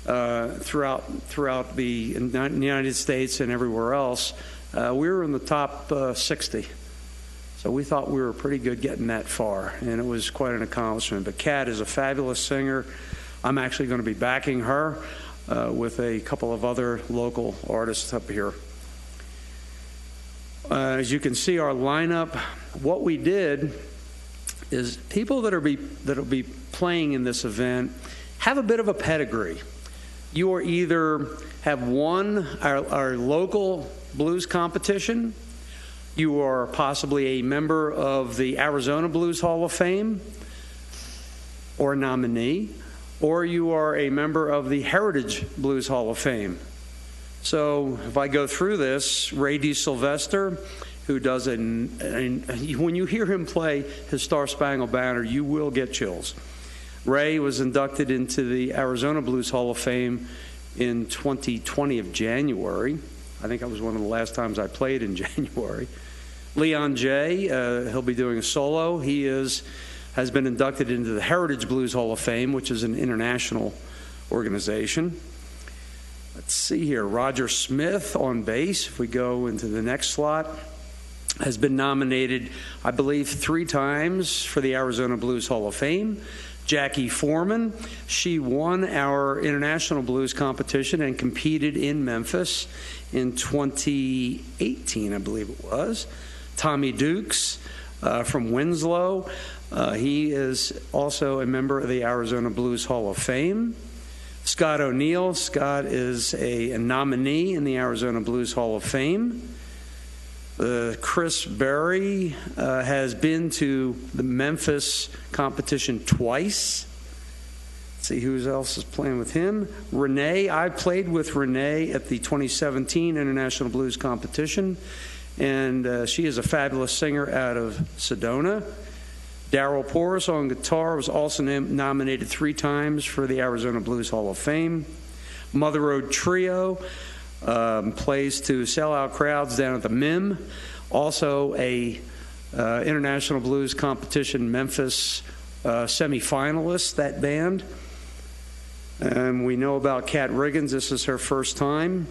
Speaker 8: throughout the United States and everywhere else, we were in the top 60. So we thought we were pretty good getting that far, and it was quite an accomplishment. But Kat is a fabulous singer. I'm actually going to be backing her with a couple of other local artists up here. As you can see, our lineup, what we did is people that'll be playing in this event have a bit of a pedigree. You are either have won our local blues competition, you are possibly a member of the Arizona Blues Hall of Fame or a nominee, or you are a member of the Heritage Blues Hall of Fame. So if I go through this, Ray DeSylvester, who does when you hear him play his Star Spangled Banner, you will get chills. Ray was inducted into the Arizona Blues Hall of Fame in 2020 of January. I think that was one of the last times I played in January. Leon Jay, he'll be doing a solo. He has been inducted into the Heritage Blues Hall of Fame, which is an international organization. Let's see here. Roger Smith on bass, if we go into the next slot, has been nominated, I believe, 3 times for the Arizona Blues Hall of Fame. Jackie Foreman, she won our international blues competition and competed in Memphis in 2018, I believe it was. Tommy Dukes from Winslow, he is also a member of the Arizona Blues Hall of Fame. Scott O'Neill, Scott is a nominee in the Arizona Blues Hall of Fame. Chris Berry has been to the Memphis competition twice. Let's see who else is playing with him. Renee, I played with Renee at the 2017 International Blues Competition, and she is a fabulous singer out of Sedona. Darryl Porras on guitar was also nominated 3 times for the Arizona Blues Hall of Fame. Mother Road Trio plays to sellout crowds down at the MIM. Also a International Blues Competition Memphis semifinalist, that band. And we know about Kat Riggins. This is her first time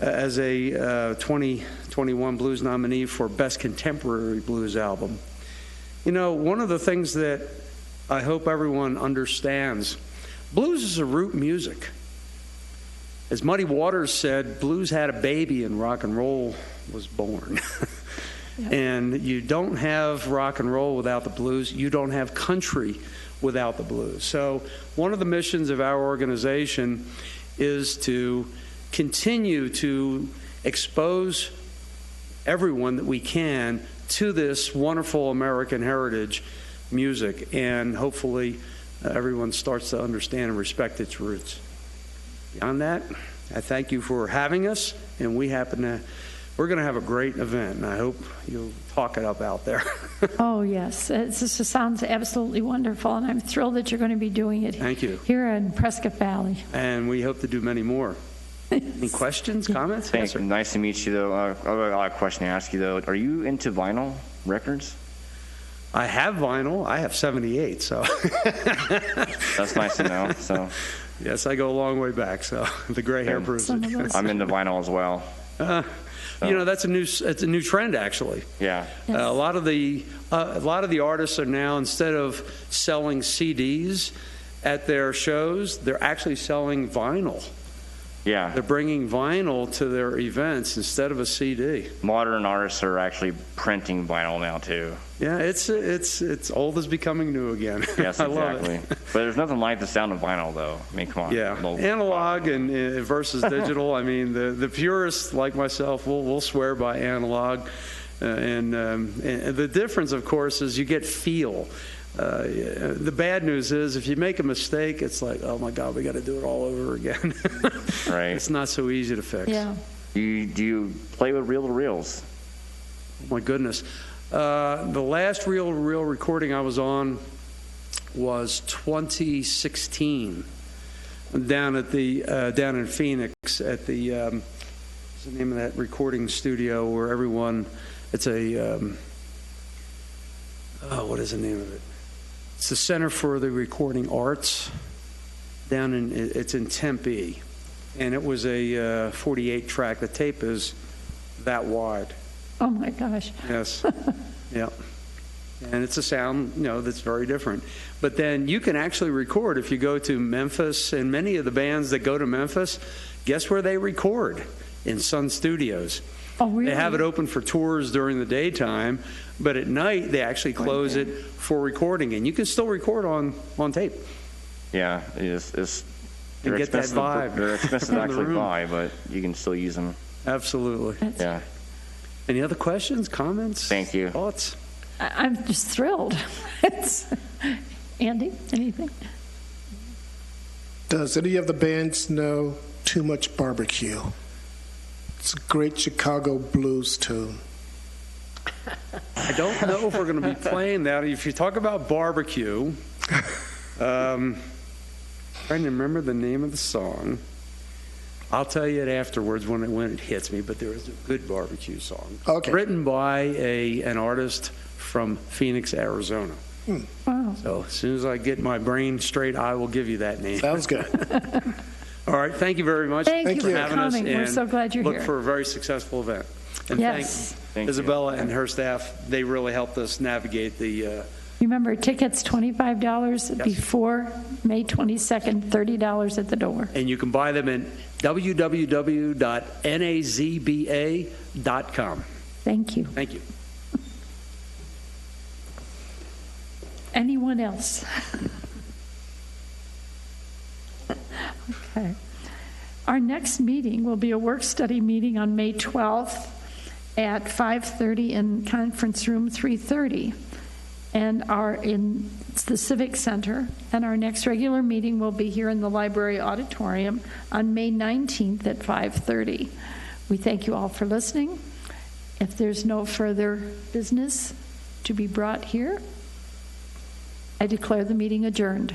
Speaker 8: as a 2021 Blues nominee for Best Contemporary Blues Album. You know, one of the things that I hope everyone understands, blues is a root music. As Muddy Waters said, blues had a baby and rock and roll was born. Yep. And you don't have rock and roll without the blues. You don't have country without the blues. So one of the missions of our organization is to continue to expose everyone that we can to this wonderful American heritage music, and hopefully everyone starts to understand and respect its roots. Beyond that, I thank you for having us, and we're going to have a great event, and I hope you'll talk it up out there.
Speaker 1: Oh, yes. This sounds absolutely wonderful, and I'm thrilled that you're going to be doing it.
Speaker 8: Thank you.
Speaker 1: Here in Prescott Valley.
Speaker 8: And we hope to do many more. Any questions, comments?
Speaker 3: Thanks. Yes, nice to meet you, though. I have a question to ask you, though. Are you into vinyl records?
Speaker 8: I have vinyl. I have 78, so.
Speaker 3: That's nice to know. So.
Speaker 8: Yes, I go a long way back, so the gray hair proves it.
Speaker 3: I'm into vinyl as well.
Speaker 8: You know, it's a new trend, actually.
Speaker 3: Yeah.
Speaker 1: Yes.
Speaker 8: A lot of the artists are now, instead of selling CDs at their shows, they're actually selling vinyl.
Speaker 3: Yeah.
Speaker 8: They're bringing vinyl to their events instead of a CD. Modern
Speaker 3: artists are actually printing vinyl now too.
Speaker 8: Yeah, it's old is becoming new again.
Speaker 3: Yes,
Speaker 8: I
Speaker 3: exactly.
Speaker 8: love it.
Speaker 3: But there's nothing like the sound of vinyl, though. I mean, come on.
Speaker 8: Yeah, analog and versus digital. I mean, the purists like myself will swear by analog, and the difference, of course, is you get feel. The bad news is if you make a mistake, it's like, oh my God, we got to do it all over again.
Speaker 3: Right.
Speaker 8: It's not so easy to fix.
Speaker 1: Yeah.
Speaker 3: Do you play with reel-to-reels?
Speaker 8: Oh my goodness. The last reel-to-reel recording I was was 2016 down in Phoenix at the what's the name of that recording studio where everyone, it's a what is the name of it? It's the Center for the Recording Arts it's in Tempe, and it was a 48 track. The tape is that wide.
Speaker 1: Oh my gosh.
Speaker 8: Yes. Yeah. And it's a sound, that's very different. But then you can actually record if you go to Memphis, and many of the bands that go to Memphis, guess where they record? In Sun Studios.
Speaker 1: Oh, really?
Speaker 8: They have it open for tours during the daytime, but at night they actually close it for recording, and you can still record on tape.
Speaker 3: Yeah,
Speaker 8: And
Speaker 3: they're
Speaker 8: get that
Speaker 3: expensive.
Speaker 8: vibe
Speaker 3: They're expensive
Speaker 8: from
Speaker 3: to
Speaker 8: the
Speaker 3: actually
Speaker 8: room.
Speaker 3: buy, but you can still use them.
Speaker 8: Absolutely.
Speaker 3: Yeah.
Speaker 8: Any other questions, comments?
Speaker 3: Thank you.
Speaker 8: Thoughts?
Speaker 1: I'm just thrilled. Andy, anything?
Speaker 6: Does any of the bands know Too Much Barbecue? It's a great Chicago blues tune.
Speaker 8: I don't know if we're going to be playing that. If you talk about barbecue, trying to remember the name of the song. I'll tell you it afterwards when it hits me, but there is a good barbecue song.
Speaker 6: Okay.
Speaker 8: Written by an artist from Phoenix, Arizona.
Speaker 1: Wow.
Speaker 8: So as soon as I get my brain straight, I will give you that name.
Speaker 6: Sounds good.
Speaker 8: All right. Thank you very much
Speaker 1: Thank
Speaker 6: you
Speaker 8: for
Speaker 6: for
Speaker 8: having us.
Speaker 1: coming. We're
Speaker 8: and
Speaker 1: so glad you're
Speaker 8: look
Speaker 1: here.
Speaker 8: for a very successful event. And
Speaker 1: Yes.
Speaker 8: thank Isabella and her staff. They really helped us navigate the
Speaker 1: Remember, tickets $25 before May 22nd, $30 at the door.
Speaker 8: and you can buy them at www.nazba.com.
Speaker 1: Thank you.
Speaker 8: Thank you.
Speaker 1: Anyone else? Okay. Our next meeting will be a work-study meeting on May 12th at 5:30 in Conference Room 330, and in the Civic Center. And our next regular meeting will be here in the Library Auditorium on May 19th at 5:30. We thank you all for listening. If there's no further business to be brought here, I declare the meeting adjourned.